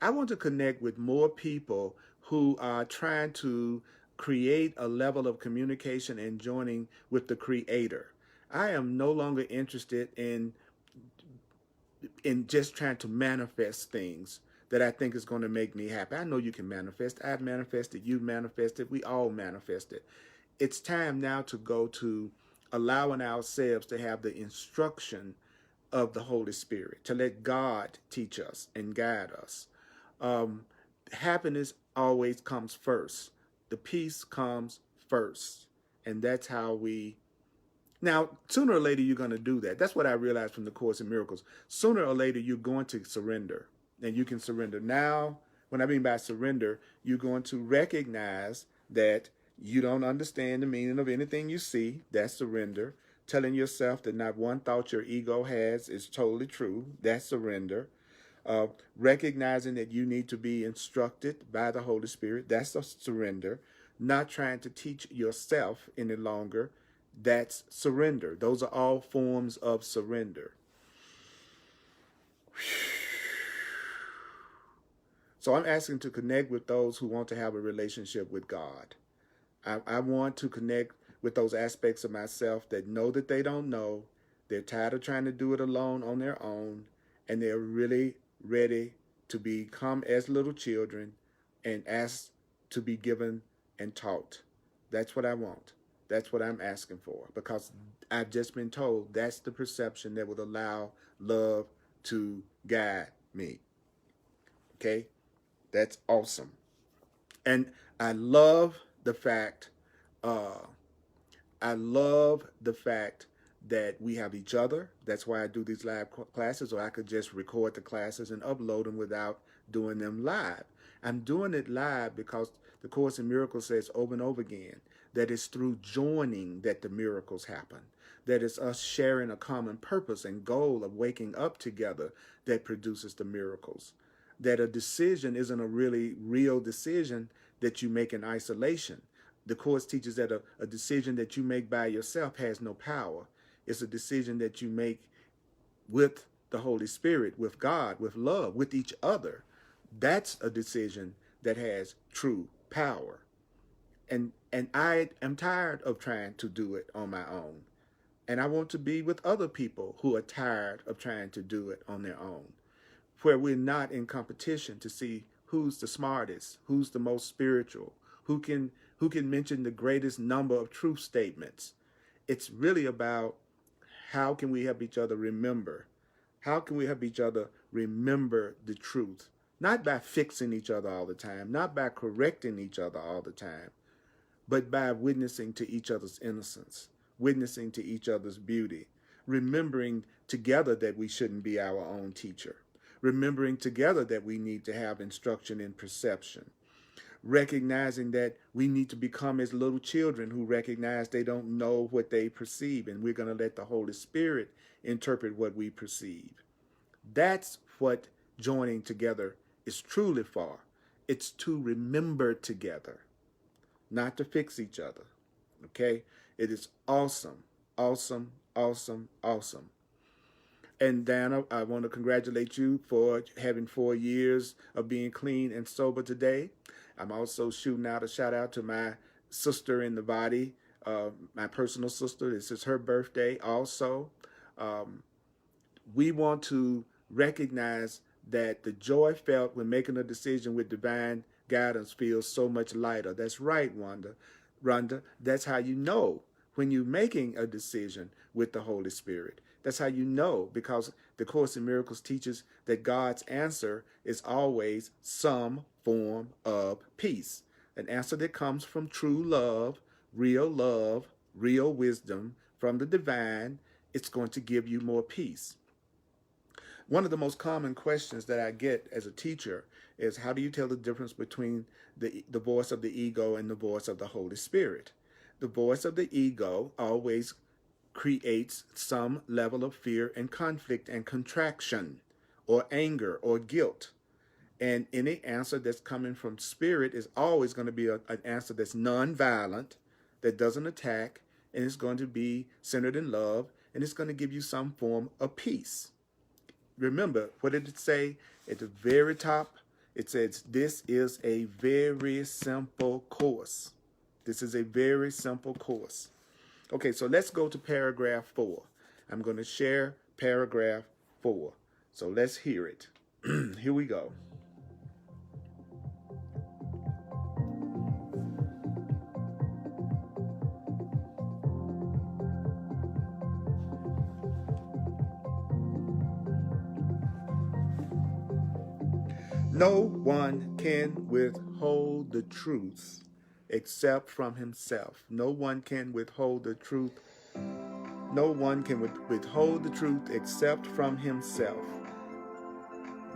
I want to connect with more people who are trying to create a level of communication and joining with the Creator. I am no longer interested in just trying to manifest things that I think is going to make me happy. I know you can manifest. I've manifested. You've manifested. We all manifested. It's time now to go to allowing ourselves to have the instruction of the Holy Spirit, to let God teach us and guide us. Happiness always comes first. The peace comes first. And that's how we... Now, sooner or later, you're going to do that. That's what I realized from the Course in Miracles. Sooner or later, you're going to surrender. And you can surrender now. When I mean by surrender, you're going to recognize that you don't understand the meaning of anything you see. That's surrender. Telling yourself that not one thought your ego has is totally true. That's surrender. Recognizing that you need to be instructed by the Holy Spirit. That's a surrender. Not trying to teach yourself any longer. That's surrender. Those are all forms of surrender. So I'm asking to connect with those who want to have a relationship with God. I want to connect with those aspects of myself that know that they don't know. They're tired of trying to do it alone on their own. And they're really ready to become as little children and ask to be given and taught. That's what I want. That's what I'm asking for, because I've just been told that's the perception that would allow love to guide me. Okay? That's awesome. And I love the fact, that we have each other. That's why I do these live classes, or I could just record the classes and upload them without doing them live. I'm doing it live because the Course in Miracles says over and over again that it's through joining that the miracles happen. That it's us sharing a common purpose and goal of waking up together that produces the miracles. That a decision isn't a really real decision that you make in isolation. The Course teaches that a decision that you make by yourself has no power. It's a decision that you make with the Holy Spirit, with God, with love, with each other. That's a decision that has true power. and I am tired of trying to do it on my own. And I want to be with other people who are tired of trying to do it on their own, where we're not in competition to see who's the smartest, who's the most spiritual, who can mention the greatest number of truth statements. It's really about how can we help each other remember? How can we help each other remember the truth? Not by fixing each other all the time, not by correcting each other all the time, but by witnessing to each other's innocence, witnessing to each other's beauty, remembering together that we shouldn't be our own teacher, remembering together that we need to have instruction in perception, recognizing that we need to become as little children who recognize they don't know what they perceive, and we're going to let the Holy Spirit interpret what we perceive. That's what joining together is truly for. It's to remember together, not to fix each other. Okay? It is awesome, awesome, awesome, awesome. And Dana, I want to congratulate you for having 4 years of being clean and sober today. I'm also shooting out a shout out to my sister in the body, my personal sister. This is her birthday also. We want to recognize that the joy felt when making a decision with divine guidance feels so much lighter. That's right, Rhonda. That's how you know when you're making a decision with the Holy Spirit. That's how you know, because the Course in Miracles teaches that God's answer is always some form of peace. An answer that comes from true love, real wisdom from the divine. It's going to give you more peace. One of the most common questions that I get as a teacher is, how do you tell the difference between the voice of the ego and the voice of the Holy Spirit? The voice of the ego always creates some level of fear and conflict and contraction or anger or guilt. And any answer that's coming from spirit is always going to be an answer that's non-violent, that doesn't attack, and it's going to be centered in love, and it's going to give you some form of peace. Remember, what did it say at the very top? It says, this is a very simple course. This is a very simple course. Okay, so let's go to paragraph 4. I'm going to share paragraph 4. So let's hear it. Here we go. No one can withhold the truth except from himself. No one can withhold the truth. No one can withhold the truth except from himself.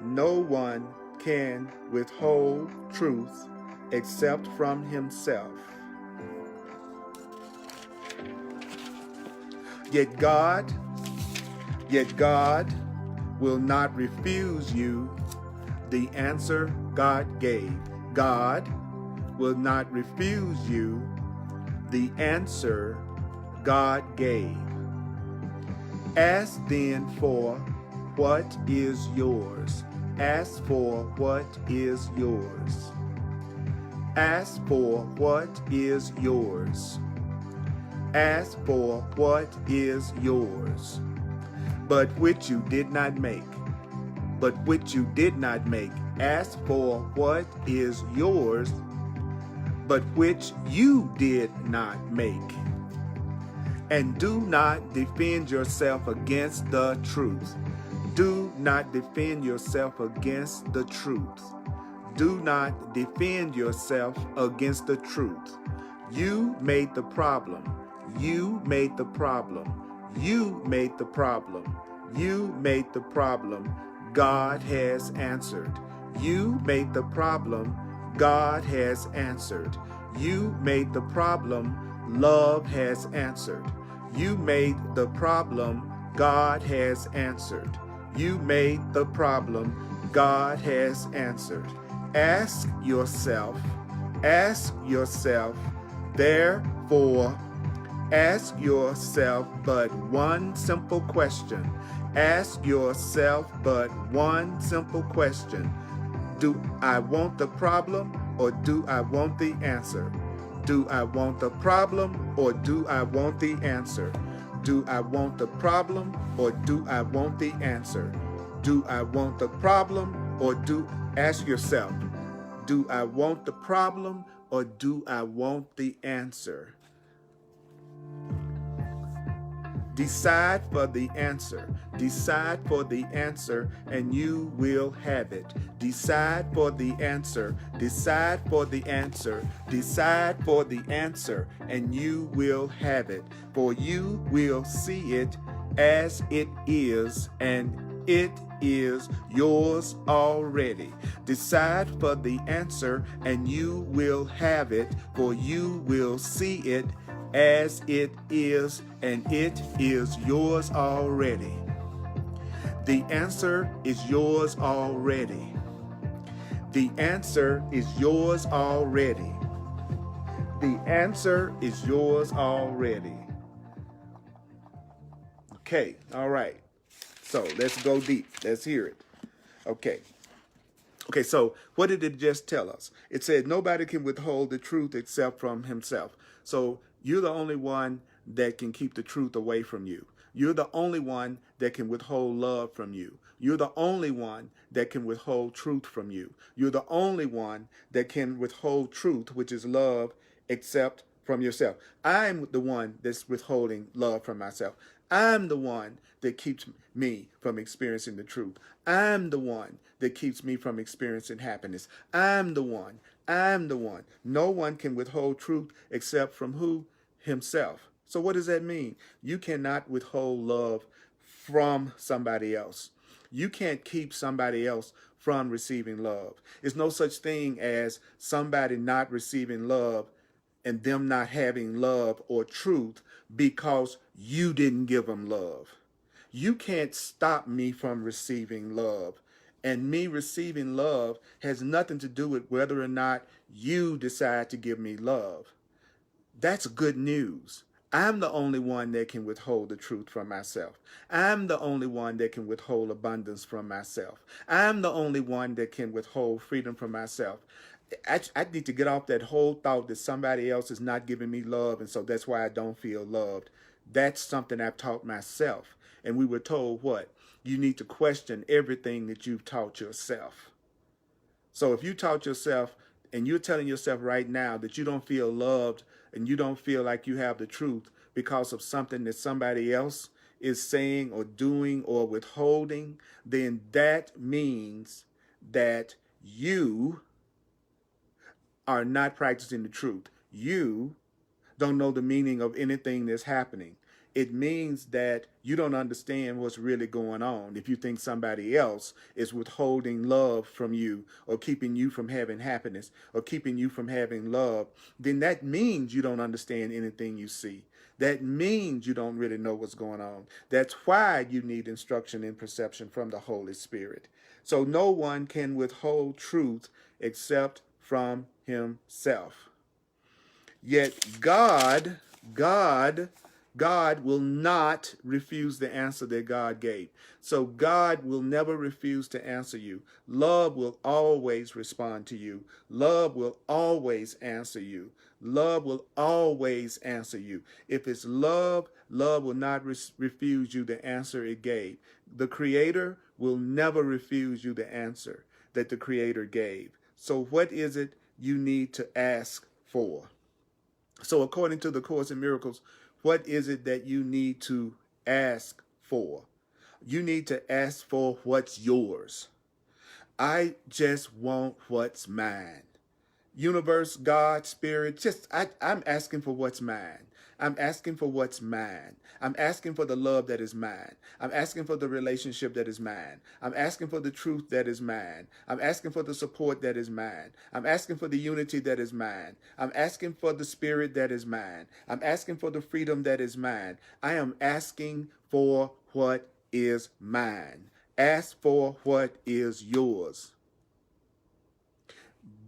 No one can withhold truth except from himself. Yet God will not refuse you the answer God gave. God will not refuse you the answer God gave. Ask then for what is yours. Ask for what is yours. Ask for what is yours. Ask for what is yours. But which you did not make. But which you did not make. Ask for what is yours, but which you did not make. And do not defend yourself against the truth. Do not defend yourself against the truth. Do not defend yourself against the truth. You made the problem. You made the problem. You made the problem. You made the problem. God has answered. You made the problem. God has answered. You made the problem. Love has answered. You made the problem. God has answered. You made the problem. God has answered. Ask yourself, therefore, ask yourself but one simple question. Ask yourself but one simple question. Do I want the problem or do I want the answer? Do I want the problem or do I want the answer? Do I want the problem or do I want the answer? Do I want the problem or ask yourself, do I want the problem or do I want the answer? Decide for the answer. Decide for the answer and you will have it. Decide for the answer. Decide for the answer. Decide for the answer and you will have it. For you will see it as it is, and it is yours already. Decide for the answer and you will have it, for you will see it as it is, and it is yours already. The answer is yours already. The answer is yours already. The answer is yours already. Okay, all right. So let's go deep. Let's hear it. Okay. Okay, so what did it just tell us? It said nobody can withhold the truth except from himself. So you're the only one that can keep the truth away from you. You're the only one that can withhold love from you. You're the only one that can withhold truth from you. You're the only one that can withhold truth, which is love, except from yourself. I'm the one that's withholding love from myself. I'm the one that keeps me from experiencing the truth. I'm the one that keeps me from experiencing happiness. I'm the one. I'm the one. No one can withhold truth except from who? Himself. So what does that mean? You cannot withhold love from somebody else. You can't keep somebody else from receiving love. There's no such thing as somebody not receiving love and them not having love or truth because you didn't give them love. You can't stop me from receiving love. And me receiving love has nothing to do with whether or not you decide to give me love. That's good news. I'm the only one that can withhold the truth from myself. I'm the only one that can withhold abundance from myself. I'm the only one that can withhold freedom from myself. I need to get off that whole thought that somebody else is not giving me love, and so that's why I don't feel loved. That's something I've taught myself. And we were told what? You need to question everything that you've taught yourself. So if you taught yourself and you're telling yourself right now that you don't feel loved and you don't feel like you have the truth because of something that somebody else is saying or doing or withholding, then that means that you are not practicing the truth. You don't know the meaning of anything that's happening. It means that you don't understand what's really going on. If you think somebody else is withholding love from you or keeping you from having happiness or keeping you from having love, then that means you don't understand anything you see. That means you don't really know what's going on. That's why you need instruction and perception from the Holy Spirit. So no one can withhold truth except from himself. Yet God will not refuse the answer that God gave. So God will never refuse to answer you. Love will always respond to you. Love will always answer you. Love will always answer you. If it's love, love will not refuse you the answer it gave. The Creator will never refuse you the answer that the Creator gave. So what is it you need to ask for? So according to the Course in Miracles, what is it that you need to ask for? You need to ask for what's yours. I just want what's mine. Universe, God, Spirit, I'm asking for what's mine. I'm asking for what's mine. I'm asking for the love that is mine. I'm asking for the relationship that is mine. I'm asking for the truth that is mine. I'm asking for the support that is mine. I'm asking for the unity that is mine. I'm asking for the spirit that is mine. I'm asking for the freedom that is mine. I am asking for what is mine. Ask for what is yours.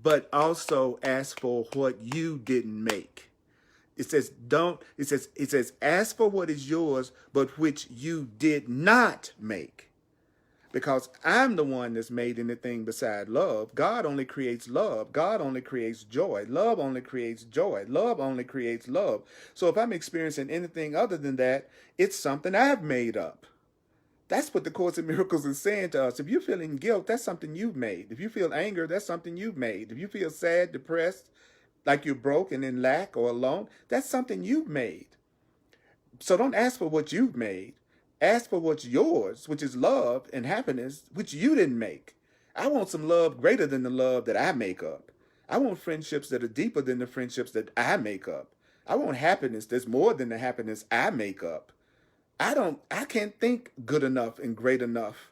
But also ask for what you didn't make. It says ask for what is yours, but which you did not make. because I'm the one that's made anything beside love. God only creates love. God only creates joy. Love only creates joy. Love only creates love. So if I'm experiencing anything other than that, it's something I've made up. That's what the Course in Miracles is saying to us. If you're feeling guilt, that's something you've made. If you feel anger, that's something you've made. If you feel sad, depressed, like you're broke and in lack or alone, that's something you've made. So don't ask for what you've made. Ask for what's yours, which is love and happiness, which you didn't make. I want some love greater than the love that I make up. I want friendships that are deeper than the friendships that I make up. I want happiness that's more than the happiness I make up. I can't think good enough and great enough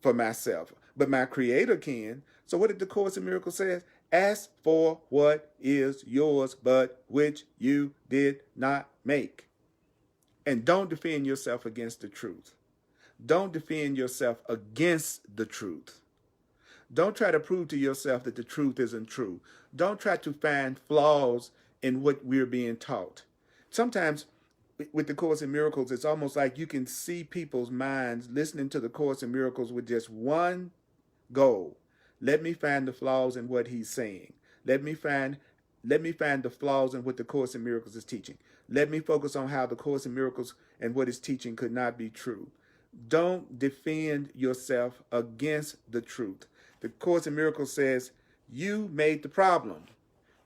for myself, but my Creator can. So what did the Course in Miracles say? Ask for what is yours, but which you did not make. And don't defend yourself against the truth. Don't defend yourself against the truth. Don't try to prove to yourself that the truth isn't true. Don't try to find flaws in what we're being taught. Sometimes with the Course in Miracles, it's almost like you can see people's minds listening to the Course in Miracles with just one goal. Let me find the flaws in what he's saying. Let me find the flaws in what the Course in Miracles is teaching. Let me focus on how the Course in Miracles and what it's teaching could not be true. Don't defend yourself against the truth. The Course in Miracles says, you made the problem.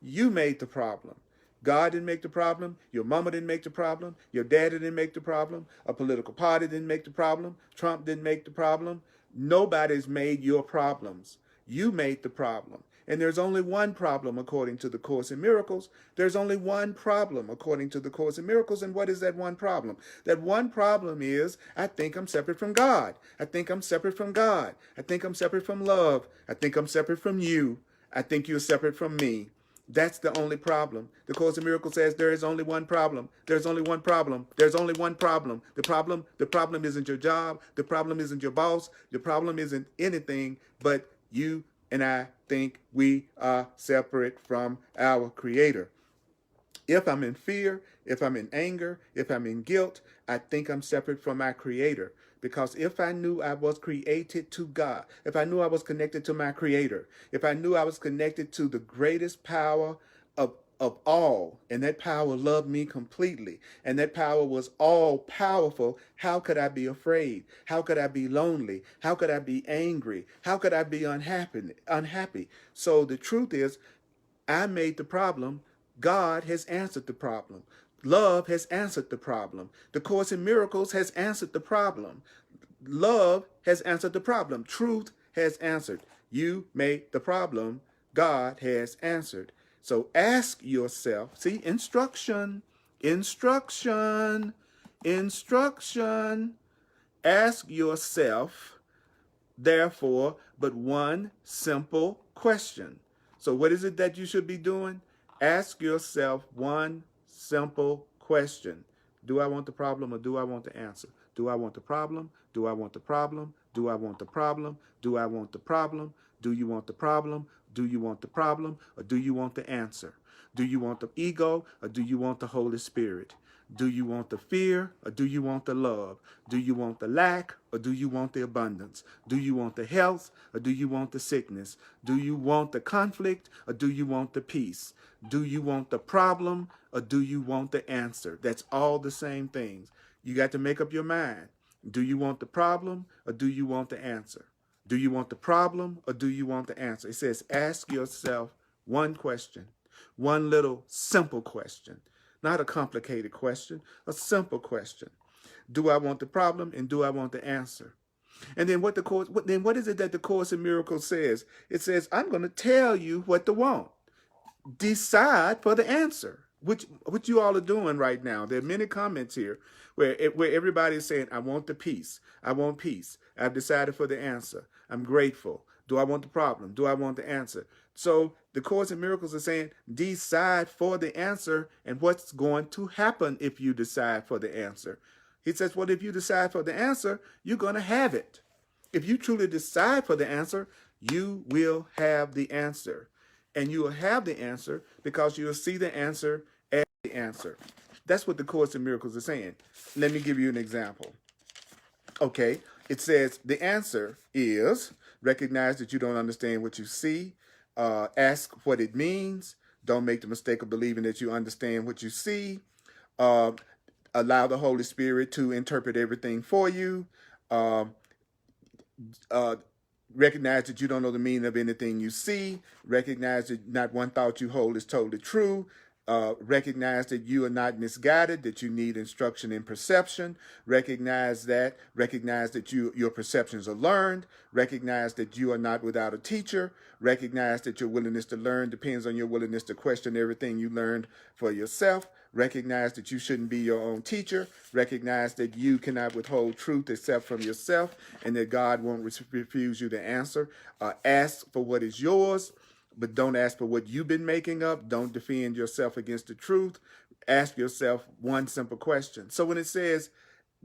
You made the problem. God didn't make the problem. Your mama didn't make the problem. Your daddy didn't make the problem. A political party didn't make the problem. Trump didn't make the problem. Nobody's made your problems. You made the problem. And there's only one problem according to the Course in Miracles. There's only one problem according to the Course in Miracles. And what is that one problem? That one problem is, I think I'm separate from God. I think I'm separate from God. I think I'm separate from love. I think I'm separate from you. I think you're separate from me. That's the only problem. The Course in Miracles says there is only one problem. There's only one problem. There's only one problem. The problem isn't your job. The problem isn't your boss. The problem isn't anything but you and I think we are separate from our Creator. If I'm in fear, if I'm in anger, if I'm in guilt, I think I'm separate from my Creator. Because if I knew I was created to God, if I knew I was connected to my Creator, if I knew I was connected to the greatest power of all, and that power loved me completely, and that power was all powerful, how could I be afraid? How could I be lonely? How could I be angry? How could I be unhappy? So the truth is, I made the problem. God has answered the problem. Love has answered the problem. The Course in Miracles has answered the problem. Love has answered the problem. Truth has answered. You made the problem. God has answered. So ask yourself, see, instruction. Ask yourself, therefore, but one simple question. So what is it that you should be doing? Ask yourself one simple question. Do I want the problem or do I want the answer? Do I want the problem? Do I want the problem? Do I want the problem? Do I want the problem? Do you want the problem? Do you want the problem or do you want the answer? Do you want the ego or do you want the Holy Spirit? Do you want the fear or do you want the love? Do you want the lack or do you want the abundance? Do you want the health or do you want the sickness? Do you want the conflict or do you want the peace? Do you want the problem or do you want the answer? That's all the same things. You got to make up your mind. Do you want the problem or do you want the answer? Do you want the problem or do you want the answer? It says, ask yourself one question, one little simple question, not a complicated question, a simple question. Do I want the problem and do I want the answer? And then what is it that the Course in Miracles says? It says, I'm going to tell you what to want. Decide for the answer, which you all are doing right now. There are many comments here where everybody is saying, I want the peace. I want peace. I've decided for the answer. I'm grateful. Do I want the problem? Do I want the answer? So the Course in Miracles is saying, decide for the answer and what's going to happen if you decide for the answer. He says, well, if you decide for the answer, you're going to have it. If you truly decide for the answer, you will have the answer. And you will have the answer because you will see the answer as the answer. That's what the Course in Miracles is saying. Let me give you an example. Okay, it says the answer is recognize that you don't understand what you see. Ask what it means. Don't make the mistake of believing that you understand what you see. Uh, Allow the Holy Spirit to interpret everything for you. Um, uh, Recognize that you don't know the meaning of anything you see. Recognize that not one thought you hold is totally true. Recognize that you are not misguided, that you need instruction in perception. Recognize that your perceptions are learned. Recognize that you are not without a teacher. Recognize that your willingness to learn depends on your willingness to question everything you learned for yourself. Recognize that you shouldn't be your own teacher. Recognize that you cannot withhold truth except from yourself, and that God won't refuse you the answer. Ask for what is yours, but don't ask for what you've been making up. Don't defend yourself against the truth. Ask yourself one simple question. So when it says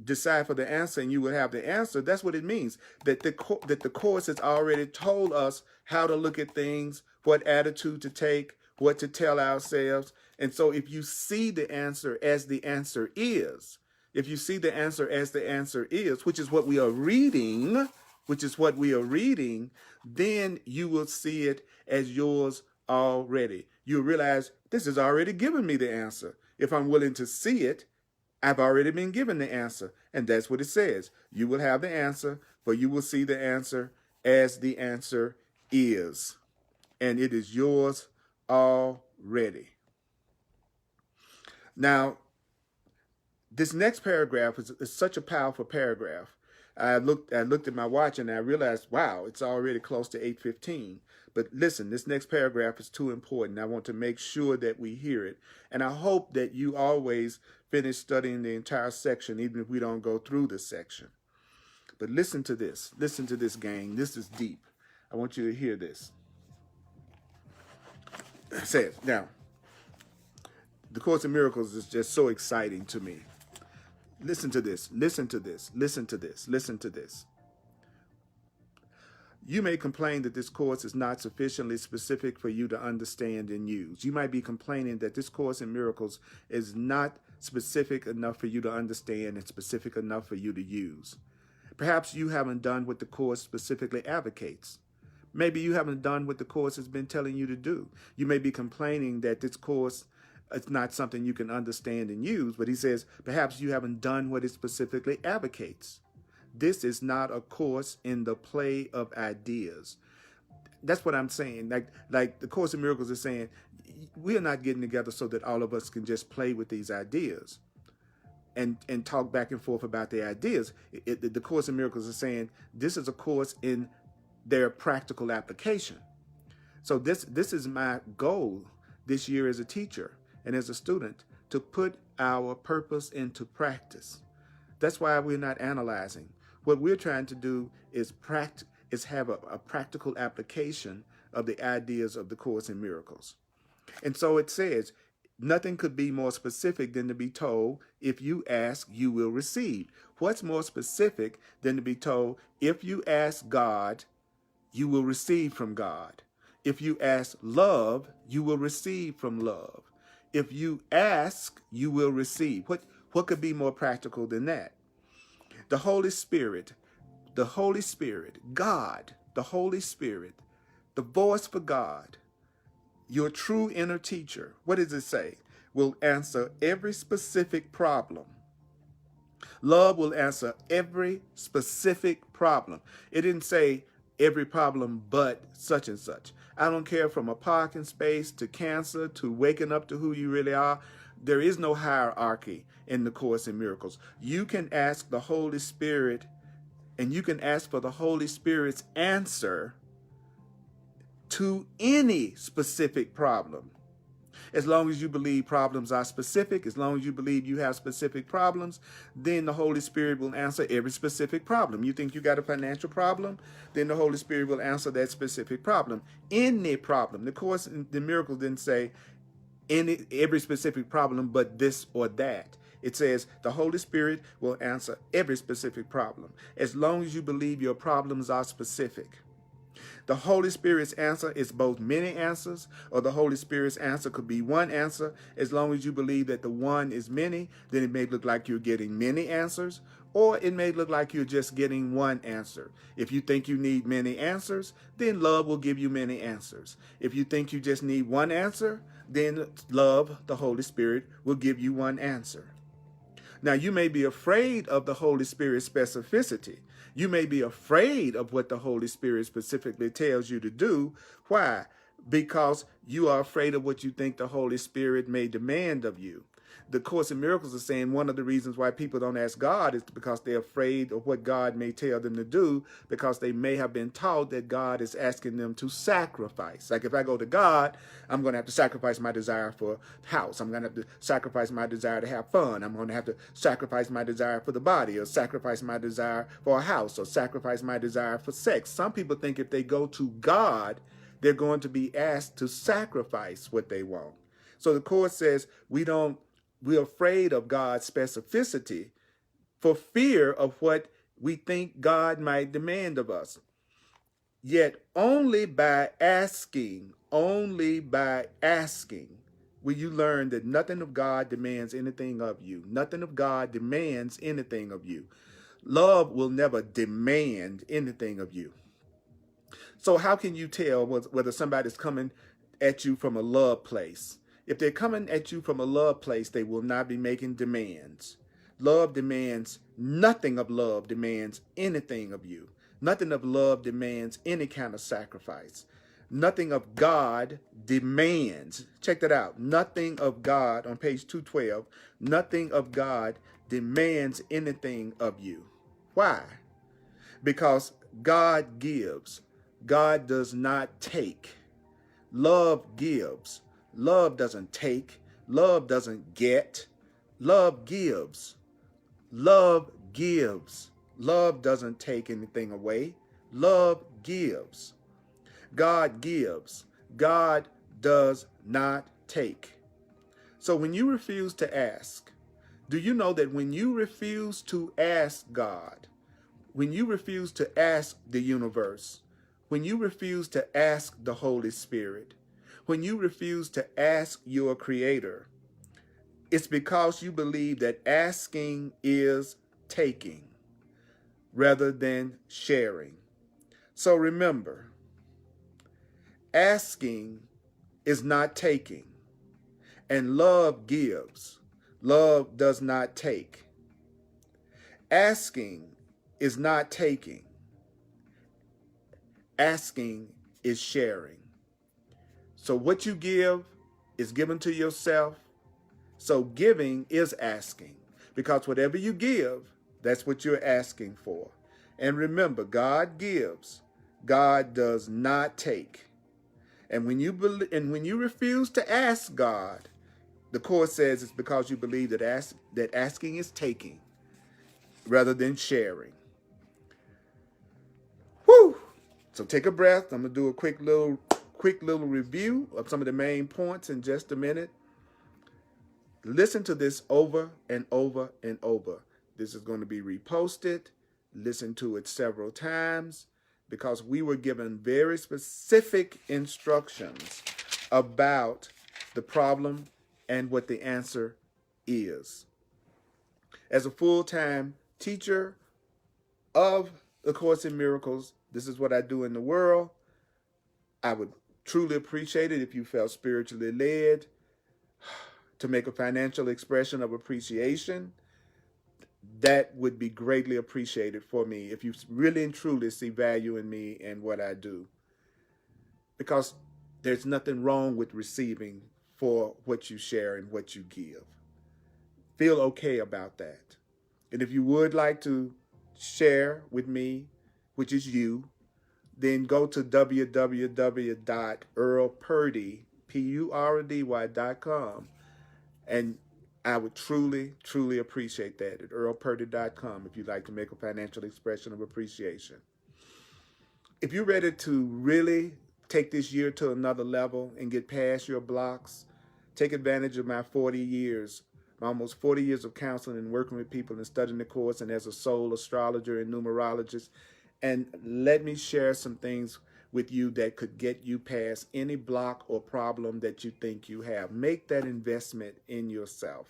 decide for the answer and you will have the answer, that's what it means. That the course has already told us how to look at things, what attitude to take, what to tell ourselves. And so if you see the answer as the answer is, which is what we are reading, then you will see it as yours already. You'll realize this has already given me the answer. If I'm willing to see it, I've already been given the answer. And that's what it says. You will have the answer, for you will see the answer as the answer is. And it is yours already. Now, this next paragraph is such a powerful paragraph. I looked at my watch and I realized, wow, it's already close to 8:15. But listen, this next paragraph is too important. I want to make sure that we hear it. And I hope that you always finish studying the entire section, even if we don't go through the section. But listen to this. Listen to this, gang. This is deep. I want you to hear this. It says, now, the Course in Miracles is just so exciting to me. Listen to this. Listen to this. Listen to this. Listen to this. You may complain that this course is not sufficiently specific for you to understand and use. You might be complaining that this Course in Miracles is not specific enough for you to understand and specific enough for you to use. Perhaps you haven't done what the Course specifically advocates. Maybe you haven't done what the Course has been telling you to do. You may be complaining that this course is not something you can understand and use, but he says perhaps you haven't done what it specifically advocates. This is not a course in the play of ideas. That's what I'm saying. Like the Course in Miracles is saying, we are not getting together so that all of us can just play with these ideas and talk back and forth about the ideas. The Course in Miracles is saying this is a course in their practical application. So this is my goal this year as a teacher and as a student, to put our purpose into practice. That's why we're not analyzing. What we're trying to do is have a practical application of the ideas of the Course in Miracles. And so it says, nothing could be more specific than to be told, if you ask, you will receive. What's more specific than to be told, if you ask God, you will receive from God. If you ask love, you will receive from love. If you ask, you will receive. What could be more practical than that? The Holy Spirit, God, the Holy Spirit, the voice for God, your true inner teacher, what does it say? Will answer every specific problem. Love will answer every specific problem. It didn't say every problem but such and such. I don't care, from a parking space to cancer to waking up to who you really are. There is no hierarchy in the Course in Miracles. You can ask the Holy Spirit, and you can ask for the Holy Spirit's answer to any specific problem. As long as you believe problems are specific, as long as you believe you have specific problems, then the Holy Spirit will answer every specific problem. You think you got a financial problem? Then the Holy Spirit will answer that specific problem. Any problem. The Course in the Miracles didn't say every specific problem but this or that. It says the Holy Spirit will answer every specific problem, as long as you believe your problems are specific. The Holy Spirit's answer is both many answers, or the Holy Spirit's answer could be one answer. As long as you believe that the one is many, then it may look like you're getting many answers, or it may look like you're just getting one answer. If you think you need many answers, then love will give you many answers. If you think you just need one answer, then love, the Holy Spirit, will give you one answer. Now, you may be afraid of the Holy Spirit's specificity. You may be afraid of what the Holy Spirit specifically tells you to do. Why? Because you are afraid of what you think the Holy Spirit may demand of you. The Course in Miracles is saying one of the reasons why people don't ask God is because they're afraid of what God may tell them to do, because they may have been taught that God is asking them to sacrifice. Like if I go to God, I'm going to have to sacrifice my desire for a house. I'm going to have to sacrifice my desire to have fun. I'm going to have to sacrifice my desire for the body, or sacrifice my desire for a house, or sacrifice my desire for sex. Some people think if they go to God, they're going to be asked to sacrifice what they want. So the Course says we're afraid of God's specificity for fear of what we think God might demand of us. Yet only by asking will you learn that nothing of God demands anything of you. Nothing of God demands anything of you. Love will never demand anything of you. So how can you tell whether somebody's coming at you from a love place? If they're coming at you from a love place, they will not be making demands. Love demands, nothing of love demands anything of you. Nothing of love demands any kind of sacrifice. Nothing of God demands, check that out, nothing of God, on page 212, nothing of God demands anything of you. Why? Because God gives. God does not take. Love gives. Love doesn't take. Love doesn't get. Love gives. Love gives. Love doesn't take anything away. Love gives. God gives. God does not take. So when you refuse to ask, do you know that when you refuse to ask God, when you refuse to ask the universe, when you refuse to ask the Holy Spirit, when you refuse to ask your Creator, it's because you believe that asking is taking rather than sharing. So remember, asking is not taking, and love gives. Love does not take. Asking is not taking. Asking is sharing. So what you give is given to yourself. So giving is asking, because whatever you give, that's what you're asking for. And remember, God gives. God does not take. And when you refuse to ask God, the Course says it's because you believe that asking is taking rather than sharing. Whew! So take a breath. I'm gonna do a quick little review of some of the main points in just a minute. Listen to this over and over and over. This is going to be reposted. Listen to it several times, because we were given very specific instructions about the problem and what the answer is. As a full-time teacher of the Course in Miracles, this is what I do in the world. I would truly appreciate it if you felt spiritually led to make a financial expression of appreciation. That would be greatly appreciated for me if you really and truly see value in me and what I do. Because there's nothing wrong with receiving for what you share and what you give. Feel okay about that. And if you would like to share with me, which is you, then go to www.earlpurdy.com, and I would truly, truly appreciate that at earlpurdy.com if you'd like to make a financial expression of appreciation. If you're ready to really take this year to another level and get past your blocks, take advantage of my 40 years, almost 40 years of counseling and working with people and studying the Course, and as a soul astrologer and numerologist, and let me share some things with you that could get you past any block or problem that you think you have. Make that investment in yourself.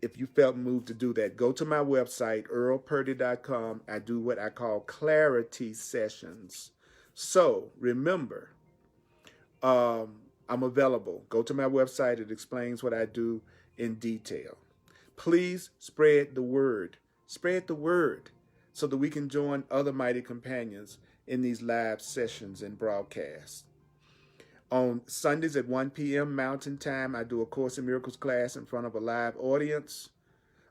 If you felt moved to do that, go to my website, earlpurdy.com. I do what I call clarity sessions. So remember, I'm available. Go to my website. It explains what I do in detail. Please spread the word. Spread the word so that we can join other mighty companions in these live sessions and broadcasts. On Sundays at 1 p.m. Mountain Time, I do a Course in Miracles class in front of a live audience.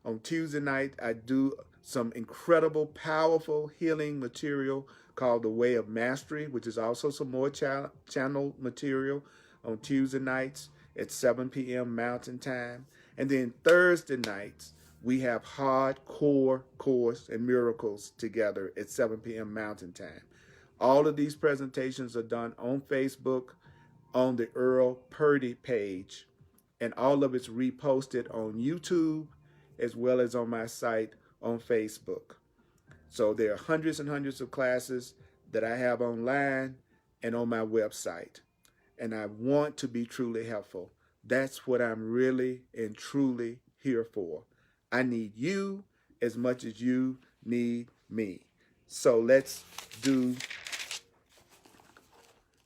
On Tuesday night, I do some incredible, powerful healing material called The Way of Mastery, which is also some more channel material on Tuesday nights at 7 p.m. Mountain Time. And then Thursday nights, we have hardcore Course in Miracles together at 7 p.m. Mountain Time. All of these presentations are done on Facebook, on the Earl Purdy page, and all of it's reposted on YouTube as well as on my site on Facebook. So there are hundreds and hundreds of classes that I have online and on my website, and I want to be truly helpful. That's what I'm really and truly here for. I need you as much as you need me. So let's do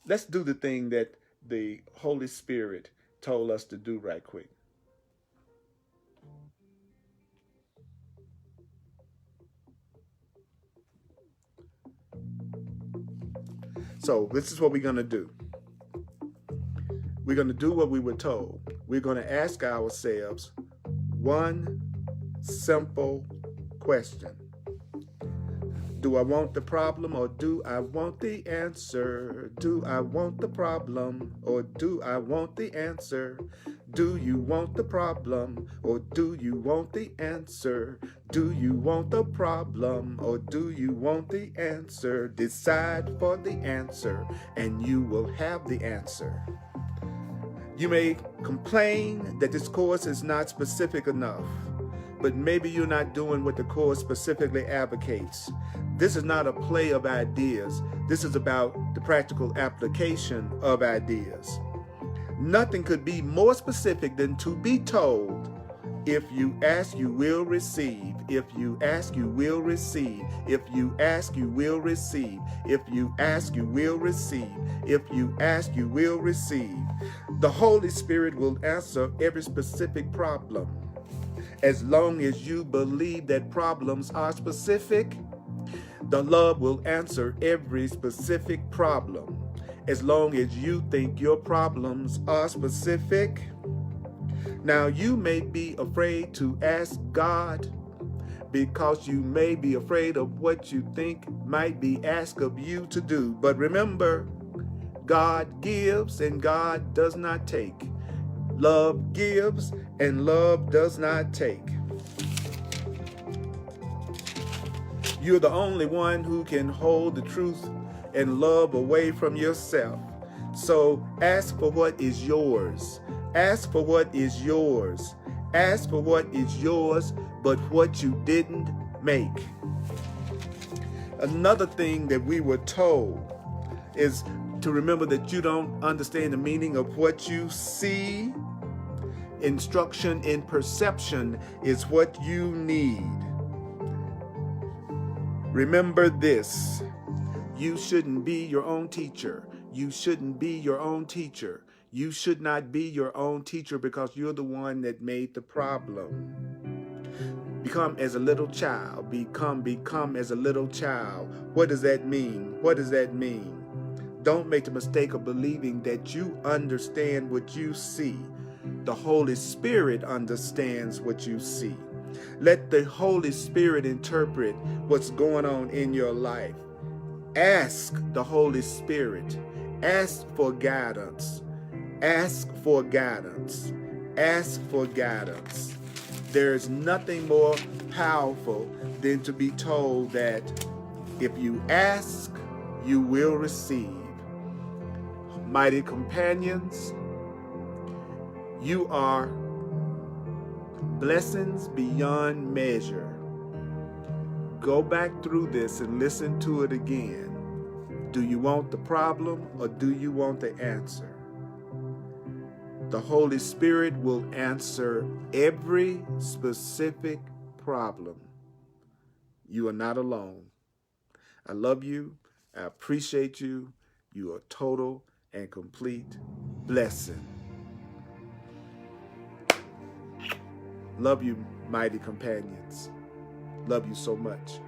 the thing that the Holy Spirit told us to do right quick. So this is what we're going to do. We're going to do what we were told. We're going to ask ourselves one simple question. Do I want the problem or do I want the answer? Do I want the problem or do I want the answer? Do you want the problem or do you want the answer? Do you want the problem or do you want the answer? Decide for the answer and you will have the answer. You may complain that this course is not specific enough, but maybe you're not doing what the course specifically advocates. This is not a play of ideas. This is about the practical application of ideas. Nothing could be more specific than to be told, if you ask, you will receive. If you ask, you will receive. If you ask, you will receive. If you ask, you will receive. If you ask, you will receive. The Holy Spirit will answer every specific problem. As long as you believe that problems are specific, the love will answer every specific problem. As long as you think your problems are specific. Now, you may be afraid to ask God because you may be afraid of what you think might be asked of you to do. But remember, God gives and God does not take. Love gives and love does not take. You're the only one who can hold the truth and love away from yourself. So ask for what is yours. Ask for what is yours. Ask for what is yours, but what you didn't make. Another thing that we were told is to remember that you don't understand the meaning of what you see. Instruction in perception is what you need. Remember this. You shouldn't be your own teacher. You shouldn't be your own teacher. You should not be your own teacher because you're the one that made the problem. Become as a little child. Become as a little child. What does that mean? What does that mean? Don't make the mistake of believing that you understand what you see. The Holy Spirit understands what you see. Let the Holy Spirit interpret what's going on in your life. Ask the Holy Spirit. Ask for guidance. Ask for guidance. Ask for guidance. There's nothing more powerful than to be told that if you ask, you will receive. Mighty companions, you are blessings beyond measure. Go back through this and listen to it again. Do you want the problem or do you want the answer? The Holy Spirit will answer every specific problem. You are not alone. I love you. I appreciate you. You are total and complete blessing. Love you, mighty companions. Love you so much.